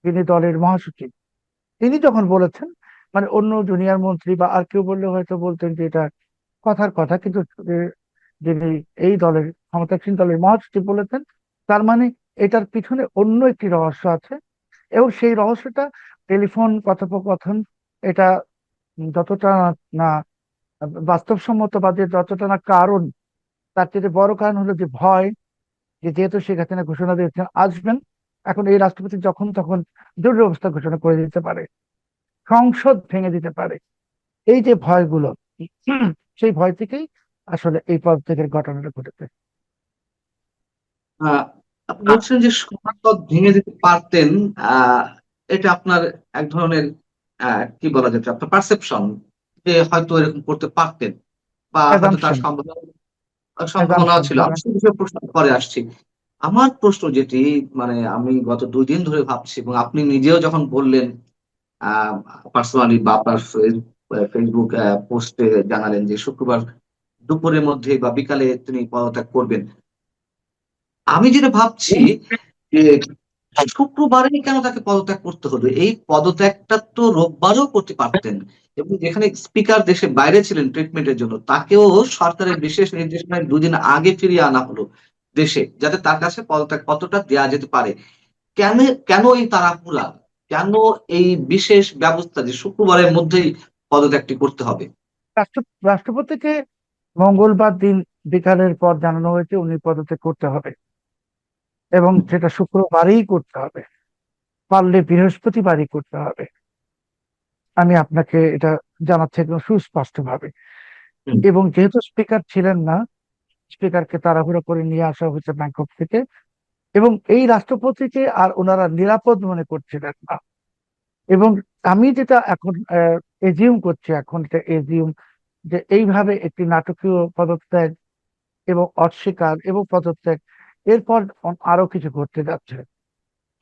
তিনি দলের মহাসচিব, তিনি যখন বলেছেন, মানে অন্য জুনিয়র মন্ত্রী বা আর কেউ বললে হয়তো বলতেন যে এটা কথার কথা, কিন্তু যিনি এই দলের ক্ষমতাসীন দলের মহাসচিব বলেছেন, তার মানে এটার পিছনে অন্য একটি রহস্য আছে। এবং সেই রহস্যটা টেলিফোন কথোপকথন, এটা যতটা না বাস্তবসম্মত বা যে যতটা না কারণ, তার চেয়ে বড় কারণ হলো যে ভয়, যে যেহেতু শেখ হাসিনা ঘোষণা দিয়েছেন আসবেন, এখন এই রাষ্ট্রপতি যখন তখন জরুরি অবস্থা ঘোষণা করে দিতে পারে, সংসদ ভেঙে দিতে পারে। এই যে ভয়গুলো, সেই ভয় থেকেই আসলে এই পদত্যাগের ঘটনাটা ঘটেছে। আহ, আপনি বলছেন যে সংসদ ভেঙে দিতে পারতেন। আহ, এটা আপনার এক ধরনের কি বলা যেত, আপনার পারসেপশন, যে হয়তো এরকম করতে পারতেন বা হয়তো তার অ্যাজাম্পশন, সম্ভাবনা অ্যাজাম্পশন ছিল। আমি সে বিষয়ে প্রশ্ন পরে আসছি। আমার প্রশ্ন যেটি, মানে আমি গত 2 দিন ধরে ভাবছি, এবং আপনি নিজেও যখন বললেন পার্সোনালি বা আপনার ফেসবুক পোস্টে জানালেন যে শুক্রবার দুপুরের মধ্যে বা বিকালে তিনি পদত্যাগ করবেন, আমি যেটা ভাবছি যে শুক্রবারেই কেন তাকে পদত্যাগ করতে হলো? এই পদত্যাগটা তো রোববারও করতে পারতেন। এবং যেখানে স্পিকার দেশে বাইরে ছিলেন ট্রিটমেন্টের জন্য, তাকেও সরকারের বিশেষ নির্দেশনায় 2 দিন আগে ফিরিয়ে আনা হলো দেশে, যাতে তার কাছে পদত্যাগ পত্রটা দেওয়া যেতে পারে। কেন কেন এই তাড়াহুড়া? কেন এই বিশেষ ব্যবস্থা যে শুক্রবারের মধ্যেই পদত্যাগটি করতে হবে? রাষ্ট্রপতিকে মঙ্গলবার দিন বিকালের পর জানানো হয়েছে উনি পদত্যাগ করতে হবে, এবং সেটা শুক্রবারই করতে হবে, পারলে বৃহস্পতিবারই করতে হবে। আমি আপনাকে এটা জানাচ্ছি একদম সুস্পষ্ট ভাবে। হুম। এবং যেহেতু স্পিকার ছিলেন না, স্পিকারকে তাড়াহুড়ো করে নিয়ে আসা হয়েছে ব্যাংকক থেকে, এবং এই রাষ্ট্রপতিকে আর ওনারা নিরাপদ মনে করছিলেন না। এবং আমি যেটা এখন এজিউম করছি, এখন এটা এজিউম, যে এইভাবে একটি নাটকীয় পদত্যাগ এবং অস্বীকার এবং পদত্যাগ, এরপর আরো কিছু ঘটতে যাচ্ছে।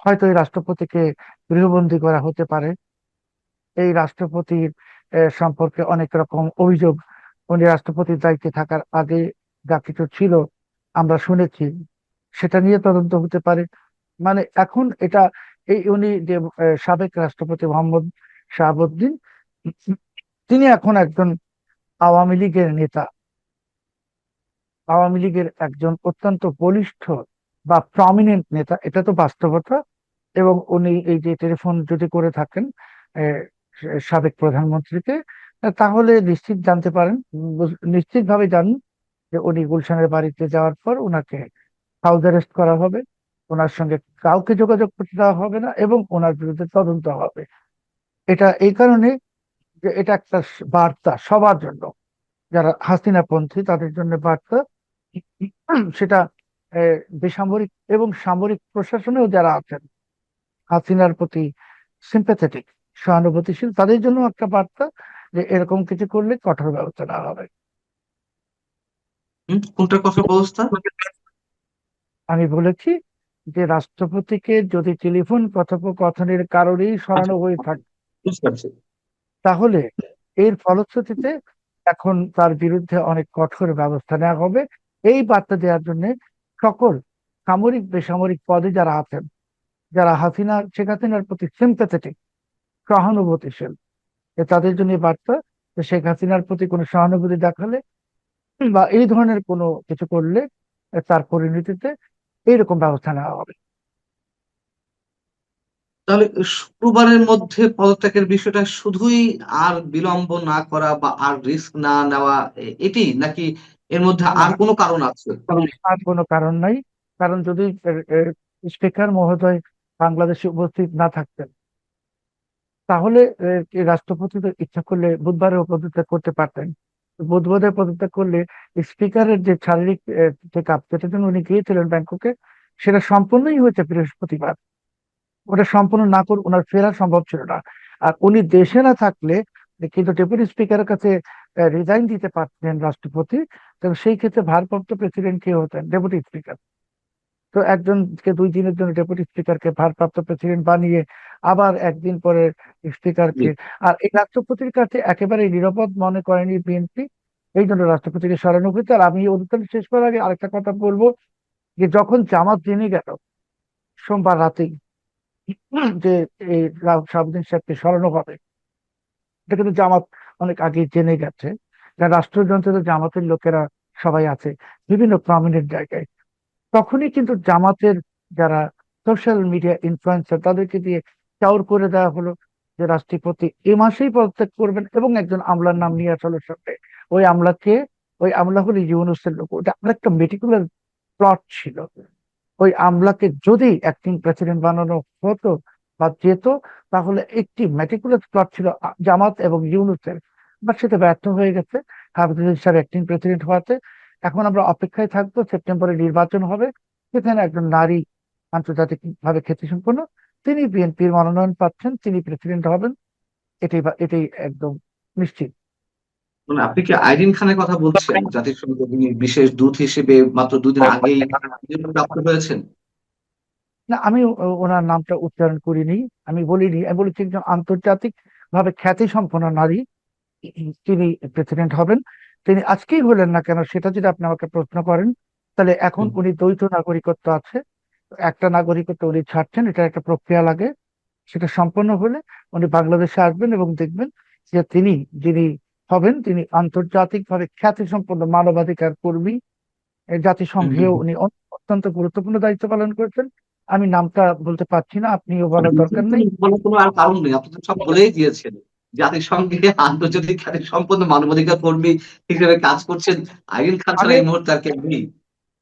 হয়তো এই রাষ্ট্রপতিকে গৃহবন্দী করা হতে পারে। এই রাষ্ট্রপতির সম্পর্কে অনেক রকম অভিযোগ, উনি রাষ্ট্রপতির দায়িত্বে থাকার আগে যা কিছু ছিল আমরা শুনেছি, সেটা নিয়ে তদন্ত হতে পারে। মানে এখন এটা, এই উনি যে সাবেক রাষ্ট্রপতি মোহাম্মদ শাহাবুদ্দিন, তিনি এখন একজন আওয়ামী লীগের নেতা, আওয়ামী লীগের একজন অত্যন্ত বলিষ্ঠ বা প্রমিনেন্ট নেতা, এটা তো বাস্তবতা। এবং উনি এই যে টেলিফোন যদি করে থাকেন আহ, সাবেক প্রধানমন্ত্রীকে, তাহলে নিশ্চিত জানতে পারেন, নিশ্চিত ভাবে জানেন যে উনি গুলশানের বাড়িতে যাওয়ার পর ওনাকে হাউস অ্যারেস্ট করা হবে, ওনার সঙ্গে কাউকে যোগাযোগ করতে দেওয়া হবে না, এবং ওনার বিরুদ্ধে তদন্ত হবে। এটা এই কারণে যে এটা একটা বার্তা সবার জন্য, যারা হাসিনাপন্থী তাদের জন্য বার্তা। সেটা বেসামরিক এবং সামরিক প্রশাসনেও যারা আছেন হাসিনার প্রতি সিম্প্যাথেটিক, সহানুভূতিশীল, তাদের জন্য একটা বার্তা যে এরকম কিছু করলে কঠোর ব্যবস্থা নেওয়া হবে। কোনটার কথা ব্যবস্থা? আমি বলেছি যে রাষ্ট্রপতিকে যদি টেলিফোন কথোপকথনের কারণেই আচ্ছা, সরানো হয়ে থাকে, বুঝতে পারছি। তাহলে এর ফলশ্রুতিতে এখন তার বিরুদ্ধে অনেক কঠোর ব্যবস্থা নেওয়া হবে। এই বার্তা দেওয়ার জন্য সকল সামরিক বেসামরিক পদে যারা আছেন, যারা শেখ হাসিনার প্রতি সিম্প্যাথেটিক, সহানুভূতিশীল, তাদের জন্য এই বার্তা যে শেখ হাসিনার প্রতি কোনো সহানুভূতি দেখালে বা এই ধরনের কোনো কিছু করলে তার পরিণতিতে এইরকম ব্যবস্থা নেওয়া হবে। তাহলে শুক্রবারের মধ্যে পদত্যাগের বিষয়টা শুধুই আর বিলম্ব না করা বা আর রিস্ক না নেওয়া, এটি নাকি এর মধ্যে না, আর কোনো কারণ আছে? আর কোনো কারণ নাই। কারণ যদি স্পিকার মহোদয় বাংলাদেশে উপস্থিত না থাকতেন, তাহলে এই রাষ্ট্রপতি তো ইচ্ছা করলে বুধবারেও পদত্যাগ করতে পারতেন। বুধবারে পদত্যাগ করলে স্পিকারের যে শারীরিক চেক আপ, যেটার জন্য উনি গিয়েছিলেন ব্যাংককে, সেটা সম্পূর্ণই হয়েছে বৃহস্পতিবার। ওটা সম্পূর্ণ না করে ওনার ফেরা সম্ভব ছিল না। আর উনি দেশে না থাকলে কিন্তু ডেপুটি স্পিকারের কাছে রিজাইন দিতে পারতেন রাষ্ট্রপতি। তবে সেই ক্ষেত্রে ভারপ্রাপ্ত প্রেসিডেন্ট কে হতেন? Deputy speaker. তো একজনকে 2 দিনের জন্য ডেপুটি স্পিকারকে ভারপ্রাপ্ত প্রেসিডেন্ট বানিয়ে আবার একদিন পরে জি। স্পিকারকে, আর এই রাষ্ট্রপতির কাছে একেবারে নিরাপদ মনে করেনি বিএনপি, এই জন্য রাষ্ট্রপতিকে সরানো হয়েছে। আর আমি অনুষ্ঠান শেষ করার আগে আরেকটা কথা বলবো, যে যখন জামাত জেনে গেল সোমবার রাতেই যে এই শাহাবুদ্দিন সাহেবকে সরানো হবে, এটা কিন্তু জামাত অনেক আগে জেনে গেছে। কারণ রাষ্ট্রযন্ত্রে তো জামাতের লোকেরা সবাই আছে বিভিন্ন প্রমিনেন্ট জায়গায়। তখনই কিন্তু জামাতের যারা সোশ্যাল মিডিয়া ইনফ্লুয়েন্সার তাদেরকে দিয়ে চাউর করে দেওয়া হলো যে রাষ্ট্রপতি এ মাসেই পদত্যাগ করবেন, এবং একজন আমলার নাম নিয়ে আসলো সামনে। ওই আমলাকে, ওই আমলা হলো ইউনূসের লোক। ওটা একটা মেটিকুলার প্লট ছিল। ওই আমলাকে যদি অ্যাক্টিং প্রেসিডেন্ট বানানো হতো বা যেত, তাহলে একটি মেটিকুলাস প্লট ছিল জামাত এবং ইউনূসের। বাট সেটা ব্যর্থ হয়ে গেছে হাফিজুল সাহেব অ্যাক্টিং প্রেসিডেন্ট হওয়াতে। এখন আমরা অপেক্ষায় থাকবো, সেপ্টেম্বরে নির্বাচন হবে, সেখানে একজন নারী আন্তর্জাতিক ভাবে খ্যাতিসম্পন্ন তিনি বিএনপির মনোনয়ন পাচ্ছেন, তিনি প্রেসিডেন্ট হবেন। এটাই একদম নিশ্চিত। মানে আপনি কি আইরিন খানের কথা বলছেন, জাতিসংঘের যিনি বিশেষ দূত হিসেবে মাত্র 2 দিন আগেই প্রাপ্ত হয়েছেন? না, আমি ওনার নামটা উচ্চারণ করিনি, আমি বলিনি। আমি বলেছি একজন আন্তর্জাতিক ভাবে খ্যাতি সম্পন্ন নারী তিনি প্রেসিডেন্ট হবেন। তিনি আজকেই হলেন না কেন সেটা যদি আপনি আমাকে প্রশ্ন করেন, তাহলে এখন উনি দ্বৈত নাগরিকত্ব আছে। একটা নাগরিকত্ব উনি ছাড়ছেন, এটা একটা প্রক্রিয়া লাগে। সেটা সম্পন্ন হলে উনি বাংলাদেশে আসবেন এবং দেখবেন যে যিনি হবেন তিনি আন্তর্জাতিক ভাবে খ্যাতি সম্পন্ন মানবাধিকার কর্মী। জাতিসংঘেও উনি অত্যন্ত গুরুত্বপূর্ণ দায়িত্ব পালন করেছেন। আমি নামটা বলতে পারছি না, আপনিও বলার দরকার নেই। বলার কোনো আর কারণ নেই, আপনি তো সব বলেই দিয়েছেন। জাতিসংঘে আন্তর্জাতিক খ্যাতি সম্পন্ন মানবাধিকার কর্মী হিসেবে কাজ করছেন আইরিন খান ছাড়া আগে এই মুহূর্তে আর কেউ নেই।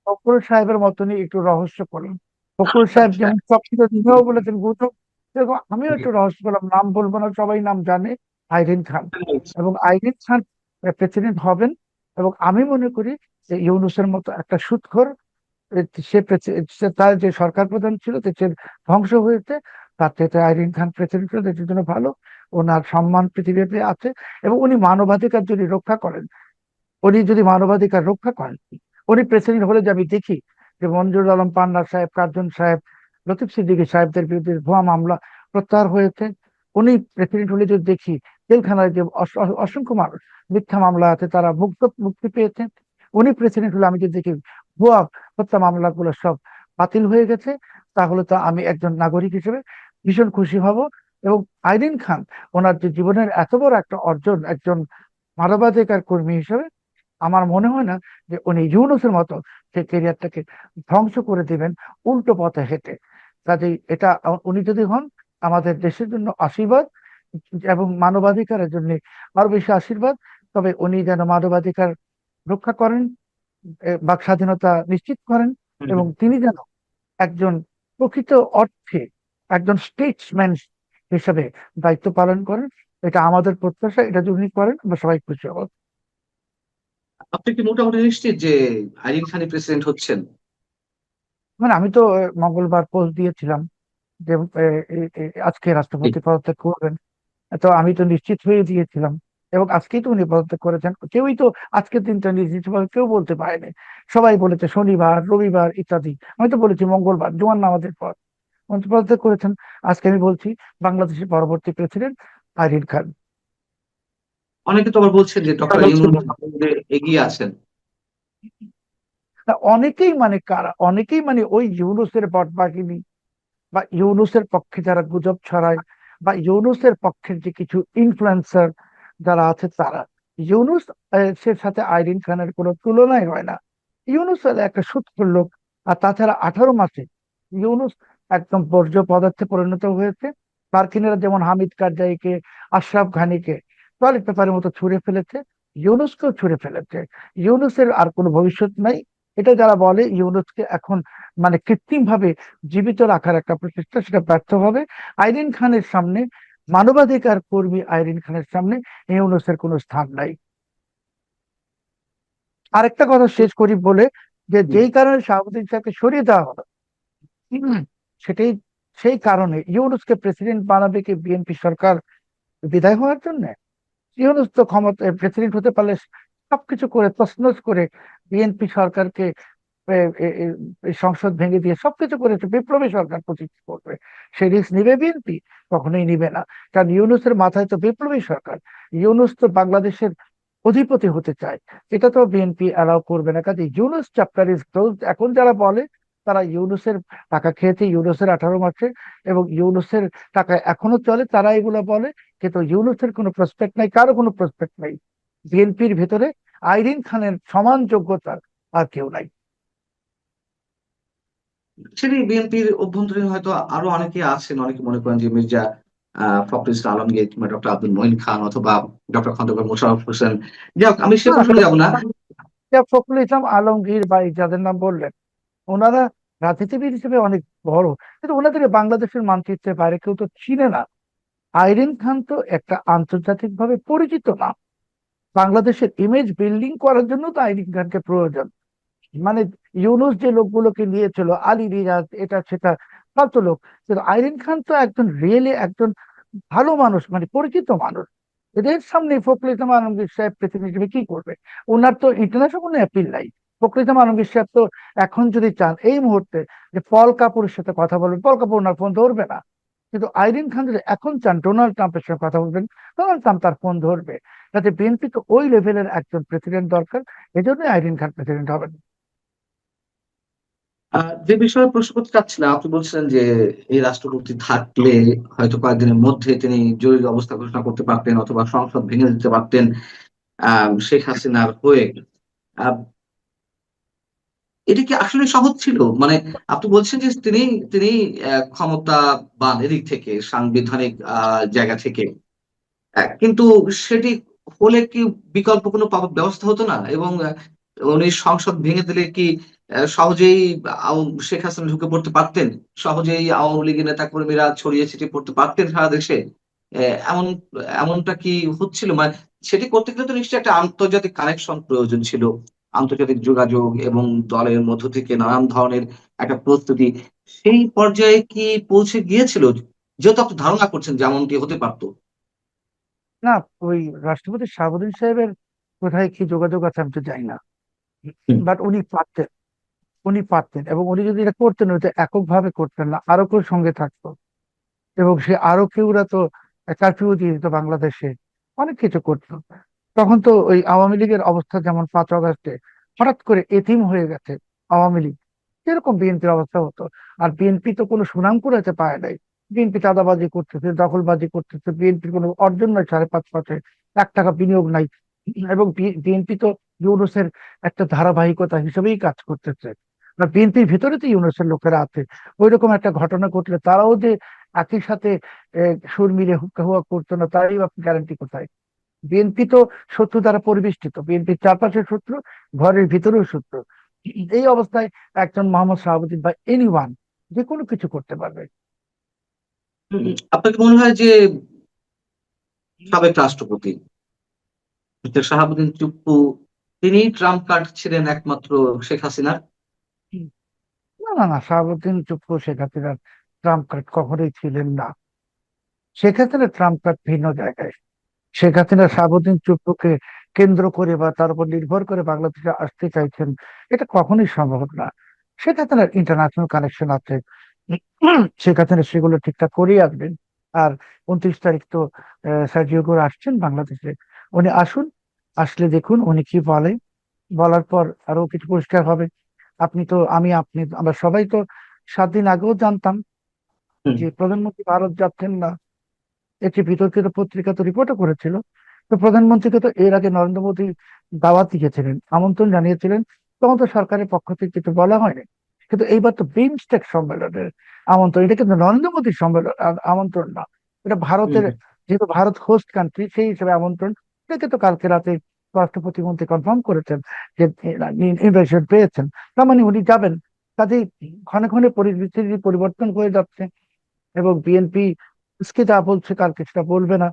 ফখরুল সাহেবের মতনই একটু রহস্য করুন। ফখরুল সাহেব যেমন সবকিছু নিজেও বলেছেন গুজব, সেরকম আমিও একটু রহস্য করলাম। নাম বলবো না, সবাই নাম জানে, আইরিন খান। এবং আইরিন খান প্রেসিডেন্ট হবেন। এবং আমি মনে করি যে ইউনূসের মতো একটা সুদখোর, তার যে সরকার প্রধান ছিল সে ধ্বংস হয়েছে, তার থেকে আইরিন খান প্রেসিডেন্ট হলে দেশের জন্য ভালো। ওনার সম্মান পৃথিবীতে আছে। এবং উনি মানবাধিকার যদি রক্ষা করেন, উনি প্রেসিডেন্ট হলে যে আমি দেখি যে মঞ্জুর আলম পান্না সাহেব, কার্জন সাহেব, লতিফ সিদ্দিকী সাহেবদের বিরুদ্ধে ভুয়া মামলা প্রত্যাহার হয়েছে। উনি প্রেসিডেন্ট হলে যদি দেখি জেলখানায় যে অসংখ্য মানুষ মিথ্যা মামলা আছে তারা মুক্তি পেয়েছে। উনি প্রেসিডেন্ট হলে আমি যদি দেখি ভুয়া হত্যা মামলাগুলো সব বাতিল হয়ে গেছে, তাহলে তো আমি একজন নাগরিক হিসেবে ভীষণ খুশি হব। এবং আইরিন খান ওনার যে জীবনের এত বড় একটা অর্জন, একজন মানবাধিকার কর্মী হিসেবে, আমার মনে হয় না যে উনি ইউনূসের মতো সেই ক্যারিয়ারটাকে ধ্বংস করে দিবেন উল্টো পথে হেঁটে। কাজেই এটা উনি যদি হন আমাদের দেশের জন্য আশীর্বাদ, এবং মানবাধিকারের জন্য আরো বেশি আশীর্বাদ। তবে উনি যেন মানবাধিকার রক্ষা করেন, বাক স্বাধীনতা নিশ্চিত করেন, এবং তিনি যেন একজন প্রকৃত অর্থে একজন স্টেটসম্যান হিসেবে দায়িত্ব পালন করেন। এটা আমাদের প্রত্যাশা। এটা যদি উনি করেন আমরা সবাই খুশি হব। আপনি কি মোটামুটি নিশ্চিত যে আইরিন খানই প্রেসিডেন্ট হচ্ছেন? মানে আমি তো মঙ্গলবার পোস্ট দিয়েছিলাম যে আজকে রাষ্ট্রপতি পদত্যাগ করবেন। তো আমি তো নিশ্চিত হয়ে দিয়েছিলাম, এবং আজকেই তো উনি পদত্যাগ করেছেন। কেউই তো আজকের দিনটা নিশ্চিতভাবে কেউ বলতে পারেনি। সবাই বলেছে শনিবার, রবিবার ইত্যাদি। আমি তো বলেছি মঙ্গলবার জুমার নামাজের পর উনি পদত্যাগ করেছেন। আজকে আমি বলছি বাংলাদেশের পরবর্তী প্রেসিডেন্ট আইরিন খান। অনেকে তো আবার বলছেন যে ডক্টর ইউনূস এগিয়ে আছেন। অনেকেই মানে কারা? অনেকেই মানে ওই ইউনূসের বটবাহিনী, বা ইউনূসের পক্ষে যারা গুজব ছড়ায়, বা ইউনূসের পক্ষের যে কিছু ইনফ্লুয়েন্সার যারা আছে তারা। ইউনূস সে সাথে আইরিন খানের কোনো তুলনাই হয় না। ইউনূস হলো একটা সুৎখোর লোক। আর তাছাড়া 18 মাসে ইউনূস একদম বর্জ্য পদার্থে পরিণত হয়েছে। মার্কিনেরা যেমন হামিদ কারজাইকে, আশরাফ ঘানিকে টয়লেট পেপারের মতো ছুঁড়ে ফেলেছে, ইউনূসকেও ছুঁড়ে ফেলেছে। ইউনূসের আর কোনো ভবিষ্যৎ নাই। এটা যারা বলে ইউনূসকে এখন মানে কৃত্রিম ভাবে জীবিত রাখার একটা প্রচেষ্টা, সেটা ব্যর্থ হবে। আইরিন খানের সামনে, মানবাধিকার কর্মী আইরিন খানের সামনে ইউনূসের কোনো স্থান নাই। আরেকটা কথা শেষ করি বলে, যে যেই কারণে শাহাবুদ্দিন সাহেবকে সরিয়ে দেওয়া হলো, হুম, সেটাই সেই কারণে ইউনূসকে প্রেসিডেন্ট বানাবে কি বিএনপি সরকার বিদায় হওয়ার জন্য? ইউনূস তো ক্ষমতা প্রেসিডেন্ট হতে পারলে সবকিছু করে তছনছ করে বিএনপি সরকারকে সংসদ ভেঙে দিয়ে সবকিছু করেছে, বিপ্লবী সরকার প্রতিষ্ঠা করবে। সেই রিস্ক নিবে বিএনপি? কখনোই নিবে না। কারণ ইউনূসের মাথায় তো বিপ্লবী সরকার। ইউনূস তো বাংলাদেশের অধিপতি হতে চায়, এটা তো বিএনপি অ্যালাউ করবে না। কাজে ইউনূস চ্যাপ্টার ইজ ক্লোজ। এখন যারা বলে তারা ইউনূসের টাকা খেয়েছে, ইউনূসের 18 মাসে, এবং ইউনূসের টাকা এখনো চলে, তারা এগুলো বলে। কিন্তু ইউনূসের কোনো প্রসপেক্ট নাই, কারো কোনো প্রসপেক্ট নাই। বিএনপির ভেতরে আইরিন খানের সমান যোগ্যতা আর কেউ নাই। সেটি বিএনপির অভ্যন্তরীণ হয়তো আরো অনেকে আছেন, অনেকে মনে করেন যে মির্জা ফখরুল ইসলাম আলমগীর কিংবা ডক্টর আব্দুল মঈন খান অথবা ডক্টর খন্দকার মোশাররফ হোসেন, যাই হোক আমি সে না, প্রসঙ্গে যাব না। ফখরুল ইসলাম আলমগীর বা এই যাদের নাম বললেন, ওনারা রাজনীতিবিদ হিসেবে অনেক বড়, কিন্তু ওনাদের বাংলাদেশের মানচিত্রের বাইরে কেউ তো চিনে না। আইরিন খান তো একটা আন্তর্জাতিক ভাবে পরিচিত নাম। বাংলাদেশের ইমেজ বিল্ডিং করার জন্য তো আইরিন খানকে প্রয়োজন। মানে ইউনূস যে লোকগুলোকে নিয়েছিল, আলী রিয়াজ, এটা সেটা, ফালতু লোক। কিন্তু আইরিন খান তো একজন রিয়েলি একজন ভালো মানুষ, মানে পরিচিত মানুষ। এদের সামনে ফখরুল ইসলাম আলমগীর সাহেব প্রেসিডেন্ট হিসেবে কি করবে? ওনার তো ইন্টারন্যাশনাল কোনো অ্যাপিল নাই। ফখরুল ইসলাম আলমগীর সাহেব তো এখন যদি চান এই মুহূর্তে যে পল কাপুরের সাথে কথা বলবেন, পল কাপুর ওনার ফোন ধরবে না। কিন্তু আইরিন খান যদি এখন চান ডোনাল্ড ট্রাম্পের সঙ্গে কথা বলবেন, ডোনাল্ড ট্রাম্প তার ফোন ধরবে। যাতে বিএনপি তো ওই লেভেলের একজন প্রেসিডেন্ট দরকার, এজন্যই আইরিন খান প্রেসিডেন্ট হবেন। যে বিষয়ে প্রশ্ন করতে চাচ্ছিলাম, আপনি বলছিলেন যে এই রাষ্ট্রপতি থাকলে হয়তো কয়েকদিনের মধ্যে তিনি জরুরি অবস্থা ঘোষণা করতে পারতেন অথবা সংসদ ভেঙে দিতে পারতেন শেখ হাসিনার হয়ে। আহ, এটা কি আসলে সহজ ছিল? মানে আপনি বলছেন যে তিনি তিনি ক্ষমতাবান এদিক থেকে, সাংবিধানিক জায়গা থেকে, কিন্তু সেটি হলে কি বিকল্প কোনো ব্যবস্থা হতো না? এবং উনি সংসদ ভেঙে দিলে কি সহজেই শেখ হাসিনা ঢুকে পড়তে পারতেন? সহজেই আওয়ামী লীগের নেতা কর্মীরা ছড়িয়ে ছিটিয়ে পড়তে পারতেন সারা দেশে? এমন এমনটা কি হচ্ছিল? মানে সেটি করতে গেলে তো নিশ্চয়ই একটা আন্তর্জাতিক কানেকশন প্রয়োজন ছিল, আন্তর্জাতিক যোগাযোগ এবং দলের মধ্য থেকে নানান ধরনের একটা প্রস্তুতি। সেই পর্যায়ে কি পৌঁছে গিয়েছিল? যেহেতু আপনি ধারণা করছেন যেমনটি হতে পারতো। না, ওই রাষ্ট্রপতি শাহাবুদ্দিন সাহেবের কোথায় কি যোগাযোগ আছে আমি তো জানি না, হুম, বাট উনি পারতেন। উনি পারতেন, এবং উনি যদি এটা করতেন ওইটা এককভাবে করতেন না, আরো কেউ সঙ্গে থাকতো। এবং সে আরো কেউরা তো কারফিউ দিয়ে দিত বাংলাদেশে, অনেক কিছু করতো। তখন তো ওই আওয়ামী লীগের অবস্থা যেমন 5 আগস্টে হঠাৎ করে এতিম হয়ে গেছে আওয়ামী লীগ, এরকম বিএনপির অবস্থা হতো। আর বিএনপি তো কোনো সুনাম কুড়াতে পারে নাই। বিএনপি চাঁদাবাজি করতেছে, দখলবাজি করতেছে, বিএনপির কোনো অর্জন নাই 5.5 বছরে, 1 টাকা বিনিয়োগ নাই। এবং বিএনপি তো ইউনূসের একটা ধারাবাহিকতা হিসেবেই কাজ করতেছে। আর বিএনপির ভিতরে তো ইউনূসের লোকেরা আছে। ওইরকম একটা ঘটনা ঘটলে তারাও যে একই সাথে সুর মিলে হুক্কা হুয়া করতো না, তারই আপনি গ্যারান্টি কোথায়? বিএনপি তো শত্রু দ্বারা পরিবেষ্টিত, বিএনপির চারপাশের শত্রু, ঘরের ভিতরেও শত্রু। এই অবস্থায় একজন মোহাম্মদ শাহাবুদ্দিন বা এনিওয়ান যে কোনো কিছু করতে পারবে। আপনাকে মনে হয় যে সাবেক রাষ্ট্রপতি মিস্টার শাহাবুদ্দিন চুপ্পু তিনি ট্রাম্প কার্ড ছিলেন একমাত্র শেখ হাসিনার? না, না, না, শাহাবুদ্দিন চুপ্পু শেখ হাসিনার ট্রাম্প কার্ড কখনোই ছিলেন না। শেখ হাসিনা ট্রাম্প কার্ড ভিন্ন জায়গায়। শেখ হাসিনা শাহাবুদ্দিন চুপ্পুকে কেন্দ্র করে বা তার উপর নির্ভর করে বাংলাদেশে আসতে চাইছেন, এটা কখনোই সম্ভব না। শেখ হাসিনার ইন্টারন্যাশনাল কানেকশন আছে। শেখ হাসিনা সেগুলো ঠিকঠাক করেই আসবেন। আর 29 তারিখ তো সার্জিও গুরু আসছেন বাংলাদেশে। উনি আসুন, আসলে দেখুন উনি কি বলে। বলার পর আরো কিছু পরিষ্কার হবে। আপনি তো, আমি, আপনি, আমরা সবাই তো 7 দিন আগেও জানতাম হুম, যে প্রধানমন্ত্রী ভারত যাচ্ছেন না। একটি বিতর্কিত পত্রিকা তো রিপোর্টও করেছিল। তো প্রধানমন্ত্রীকে তো এর আগে নরেন্দ্র মোদী দাওয়াত দিয়েছিলেন, আমন্ত্রণ জানিয়েছিলেন। তখন তো সরকারের পক্ষ থেকে কিছু বলা হয়নি। কিন্তু এইবার তো বিমস্টেক সম্মেলনের আমন্ত্রণ, এটা কিন্তু নরেন্দ্র মোদীর সম্মেলন আমন্ত্রণ না। এটা ভারতের, হুম, যেহেতু ভারত হোস্ট কান্ট্রি সেই হিসেবে আমন্ত্রণ। এটাকে তো কালকে রাতে স্বরাষ্ট্র প্রতিমন্ত্রী কনফার্ম করেছেন যে ইনভাইটেশন পেয়েছেন, তার মানে উনি যাবেন। কাজেই ক্ষণে ক্ষণে পরিস্থিতি পরিবর্তন হয়ে যাচ্ছে, এবং বিএনপি আজকে যা বলছে কালকে সেটা বলবে না।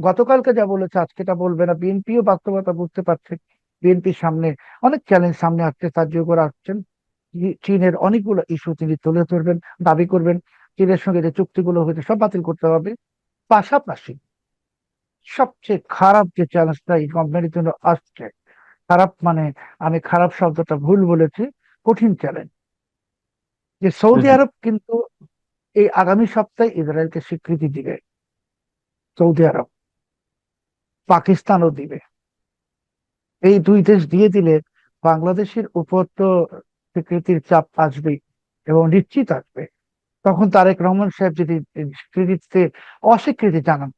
গতকালকে যা বলেছে আজকে তা বলবে না। বিএনপিও বাস্তবতা বুঝতে পারছে। বিএনপির সামনে অনেক চ্যালেঞ্জ সামনে আসছে, সাহায্য করে আসছেন। চীনের অনেকগুলো ইস্যু তিনি তুলে ধরবেন, দাবি করবেন চীনের সঙ্গে যে চুক্তিগুলো হয়েছে সব বাতিল করতে হবে। পাশাপাশি সবচেয়ে খারাপ যে চ্যালেঞ্জটা এই গভর্নমেন্টের জন্য আসছে, খারাপ মানে আমি খারাপ শব্দটা ভুল বলেছি, কঠিন চ্যালেঞ্জ, যে সৌদি হুম, আরব কিন্তু এই আগামী সপ্তাহে ইসরায়েলকে স্বীকৃতি দিবে। সৌদি আরব, পাকিস্তানও দিবে। এই দুই দেশ দিয়ে দিলে বাংলাদেশের উপর তো স্বীকৃতির চাপ আসবে এবং নিশ্চিত আসবে, তখন তারেক রহমান সাহেব যদি স্বীকৃতিতে অস্বীকৃতি জানান,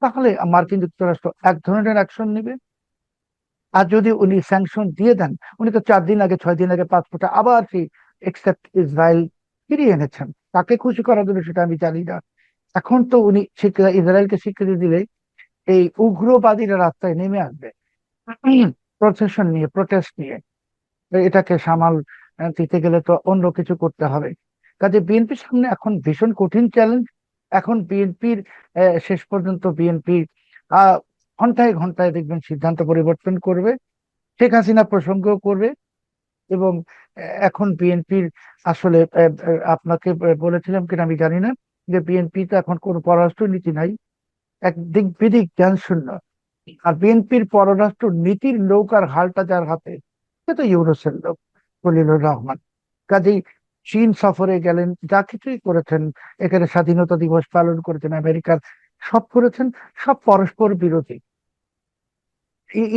তাহলে মার্কিন যুক্তরাষ্ট্র এক ধরনের অ্যাকশন নেবে। আর যদি উনি স্যাংশন দিয়ে দেন, উনি তো 4 দিন আগে 6 দিন আগে পাসপোর্টে আবার সেই একসেপ্ট ইসরায়েল ফিরিয়ে এনেছেন, তাকে খুশি করার জন্য সেটা আমি জানি না। এখন তো উনি ইসরায়েলকে স্বীকৃতি দিলে এই উগ্রবাদীরা রাস্তায় নেমে আসবে প্রসেশন নিয়ে, প্রোটেস্ট নিয়ে। এটাকে সামাল দিতে গেলে তো অন্য কিছু করতে হবে। কাজে বিএনপির সামনে এখন ভীষণ কঠিন চ্যালেঞ্জ। এখন বিএনপির শেষ পর্যন্ত বিএনপি ঘন্টায় ঘন্টায় দেখবেন সিদ্ধান্ত পরিবর্তন করবে, শেখ হাসিনা প্রসঙ্গ করবে। এবং এখন বিএনপির আসলে আপনাকে বলেছিলাম কিনা আমি জানি না, যে বিএনপি তো এখন কোনো পররাষ্ট্র নীতি নাই, এক দিক বিদিক জ্ঞান শূন্য। আর বিএনপির পররাষ্ট্র নীতির নৌকার হালটা যার হাতে, সে তো ইউনূসের লোক, খলিলুর রহমান। কাজেই চীন সফরে গেলেন, যা কিছুই করেছেন, এখানে স্বাধীনতা দিবস পালন করেছেন, আমেরিকার সব করেছেন, সব পরস্পর বিরোধী।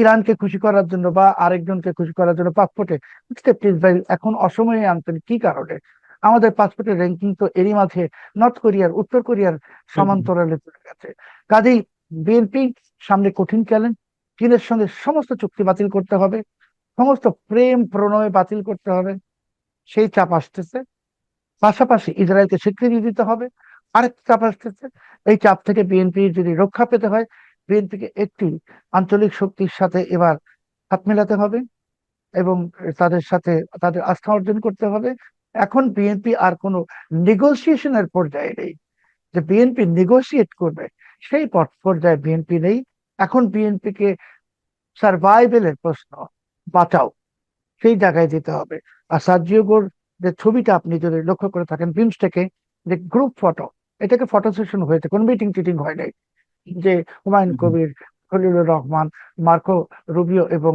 ইরানকে খুশি করার জন্য বা আরেকজনকে খুশি করার জন্য পাসপোর্টে ইসরায়েল এখন অসময়ে আনতেন কি কারণে? আমাদের পাসপোর্টের র্যাঙ্কিং তো এরই মাঝে নর্থ কোরিয়ার, উত্তর কোরিয়ার সমান্তরালে চলে গেছে। কাজেই বিএনপি সামনে কঠিন চ্যালেঞ্জ। চীনের সঙ্গে সমস্ত চুক্তি বাতিল করতে হবে, সমস্ত প্রেম প্রণয় বাতিল করতে হবে, সেই চাপ আসতেছে। পাশাপাশি ইসরায়েলকে স্বীকৃতি দিতে হবে, আরেক চাপ আসতেছে। এই চাপ থেকে বিএনপি যদি রক্ষা পেতে হয়, বিএনপিকে একটি আঞ্চলিক শক্তির সাথে এবার হাত মেলাতে হবে এবং তাদের সাথে তাদের আস্থা অর্জন করতে হবে। এখন বিএনপি আর কোনো নেগোসিয়েশনের পর্যায়ে নেই, যে বিএনপি নেগোসিয়েট করবে সেই পর্যায়ে বিএনপি নেই। এখন বিএনপিকে সার্ভাইভেলের প্রশ্ন, বাঁচাও, সেই জায়গায় যেতে হবে। আর সার্জিও গোর যে ছবিটা আপনি যদি লক্ষ্য করে থাকেন বিমস্টেকে, যে গ্রুপ ফটো, এটাকে ফটো সেশন হয়েছে, কোনো মিটিং টিটিং হয় নাই। যে হুমায়ুন কবির, খলিলুর রহমান, মার্কো রুবিও এবং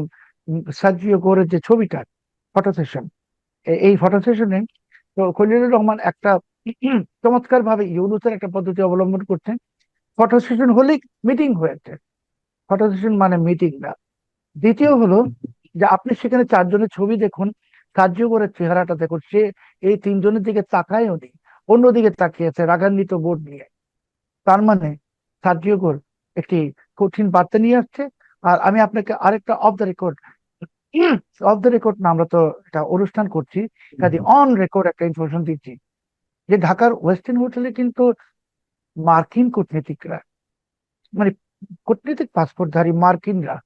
সার্জিও গোরের যে ছবিটা, ফটো সেশন, এই ফটো সেশনে তো খলিলুর রহমান একটা চমৎকার ভাবে ইউনূসের একটা পদ্ধতি অবলম্বন করছেন। ফটো সেশন হলেই মিটিং হয়েছে, ফটো সেশন মানে মিটিং না। দ্বিতীয় হলো যে আপনি সেখানে 4 জনের ছবি দেখুন, কার্যকরের চেহারাটা দেখুন, সে এই 3 জনের দিকে তাকায়ও নি, অন্যদিকে তাকিয়েছে রাগান্বিত বোর্ড নিয়ে। তার মানে সার্জিও গোল একটি কঠিন বার্তা নিয়ে আসছে। আর আমি আপনাকে আরেকটা অফ দ্য রেকর্ড না, আমরা তো এটা অনুষ্ঠান করছি, কাজে অন রেকর্ড একটা ইনফরমেশন দিচ্ছি, যে ঢাকার ওয়েস্টার্ন হোটেলে কিন্তু মার্কিন কূটনীতিকরা, মানে কূটনীতিক পাসপোর্টধারী মার্কিনরা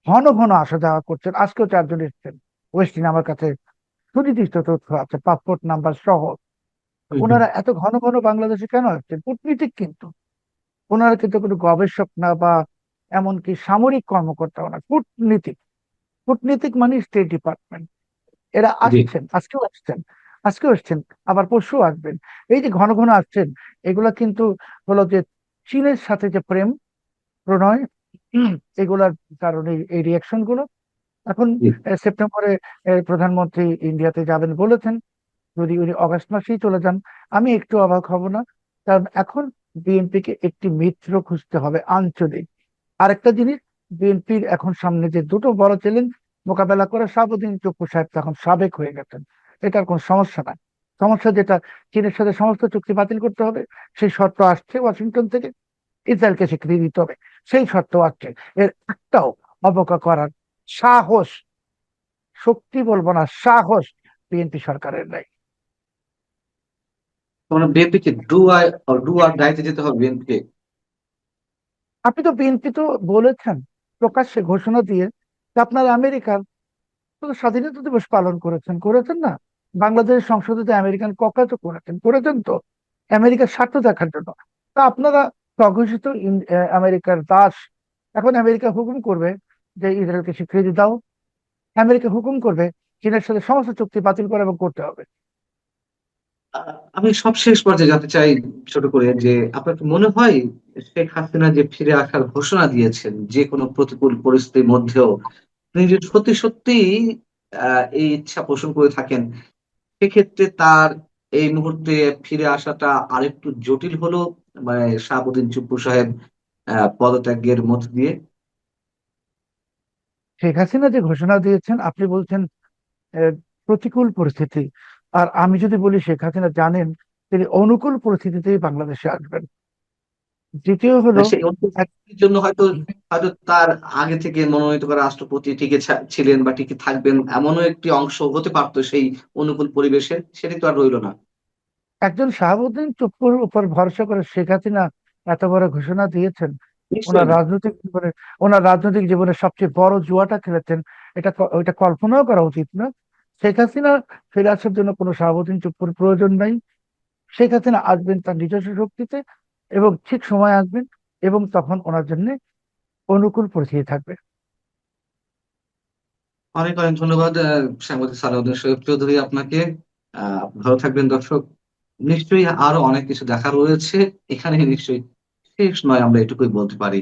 ঘন ঘন আসা যাওয়া করছেন। আজকেও 4 জন এসেছেন ওয়েস্টিন, আমার কাছে সুনির্দিষ্ট তথ্য আছে পাসপোর্ট নাম্বার সহ। ওনারা এত ঘন ঘন বাংলাদেশে কেন আসছেন? কূটনীতিক কিন্তু, ওনারা কিন্তু কোনো গবেষক না বা এমনকি সামরিক কর্মকর্তাও না, কূটনীতিক। কূটনীতিক মানে স্টেট ডিপার্টমেন্ট। এরা জি। আসছেন, আজকেও আসছেন, আবার পরশু আসবেন। এই যে ঘন ঘন আসছেন, এগুলা কিন্তু হলো যে চীনের সাথে যে প্রেম প্রণয়, এগুলার কারণে এই রিয়াকশন গুলো। এখন জি। সেপ্টেম্বরে প্রধানমন্ত্রী ইন্ডিয়াতে যাবেন বলেছেন। যদি উনি অগস্ট মাসেই চলে যান, আমি একটু অবাক হব না। কারণ এখন বিএনপি কে একটি মিত্র খুঁজতে হবে আঞ্চলিক। আরেকটা জিনিস, বিএনপির এখন সামনে যে দুটো বড় চ্যালেঞ্জ মোকাবেলা করে, শাহাবুদ্দিন চুপ্পু সাহেব তো এখন সাবেক হয়ে গেছেন, এটার কোনো সমস্যা নাই। সমস্যা যেটা, চীনের সাথে সমস্ত চুক্তি বাতিল করতে হবে, সেই শর্ত আসছে ওয়াশিংটন থেকে। ইসরায়েলকে স্বীকৃতি দিতে হবে, সেই শর্ত আসছে। এর একটাও অবজ্ঞা করার সাহস, শক্তি বলবো না, সাহস বিএনপি সরকারের নাই। মানে বিএনপি কে ডু আর ডাইতে যেতে হবে বিএনপি কে। আপনি তো বিএনপি তো বলেছেন প্রকাশ্যে ঘোষণা দিয়ে যে আপনারা আমেরিকার তো স্বাধীনতা দিবস পালন করেছেন না? বাংলাদেশের সংসদে যে আমেরিকান ককাজও করেছেন তো আমেরিকার স্বার্থ দেখার জন্য। তা আপনারা স্বঘোষিত আমেরিকার দাস। এখন আমেরিকা হুকুম করবে যে ইসরায়েলকে স্বীকৃতি দাও, আমেরিকা হুকুম করবে চীনের সাথে সমস্ত চুক্তি বাতিল করে এবং করতে হবে। আমি সবশেষ পর্যায়ে জানতে চাই ছোট করে, যে আপনার কি মনে হয় শেখ হাসিনা যে ফিরে আসার ঘোষণা দিয়েছেন যে কোনো প্রতিকূল পরিস্থিতির মধ্যেও, তিনি যদি সত্যি সত্যি এই ইচ্ছা পোষণ করে থাকেন, সেক্ষেত্রে তার এই মুহূর্তে ফিরে আসাটা আরেকটু জটিল হলো, মানে শাহাবুদ্দিন চুপ্পু সাহেব পদত্যাগের মধ্য দিয়ে। শেখ হাসিনা যে ঘোষণা দিয়েছেন, আপনি বলছেন প্রতিকূল পরিস্থিতি। আর আমি যদি বলি শেখ হাসিনা জানেন তিনি অনুকূল পরিস্থিতিতেই বাংলাদেশে আসবেন। দ্বিতীয় হলো সেই অনুপস্থিতির জন্য হয়তো হয়তো তার আগে থেকে মনোনীত করা রাষ্ট্রপতি টিকে ছিলেন বা টিকে থাকবেন এমনও একটি অংশ হতে পারতো সেই অনুকূল পরিবেশে, সেটি তো আর রইলো না। একজন শাহাবুদ্দিন চুপ্পুর উপর ভরসা করে শেখ হাসিনা এত বড় ঘোষণা দিয়েছেন। ওনার নিশ্চয়ই। রাজনৈতিক জীবনে ওনার রাজনৈতিক জীবনে সবচেয়ে বড় জুয়াটা খেলেছেন, ওইটা কল্পনাও করা উচিত না। শেখ হাসিনা ফিরে আসার জন্য কোনো শাহাবুদ্দিন চুপ্পুর প্রয়োজন নাই। শেখ হাসিনা আসবেন তার নিজস্ব শক্তিতে, এবং ঠিক সময় আসবেন, এবং তখন ওনার জন্য অনুকূল পরিস্থিতি থাকবে। অনেক অনেক ধন্যবাদ সাংবাদিক সালাউদ্দিন সৈয়দ চৌধুরী আপনাকে। ভালো থাকবেন দর্শক। নিশ্চয়ই আরো অনেক কিছু দেখা রয়েছে এখানে, নিশ্চয়ই শেষ নয়, আমরা এটুকুই বলতে পারি।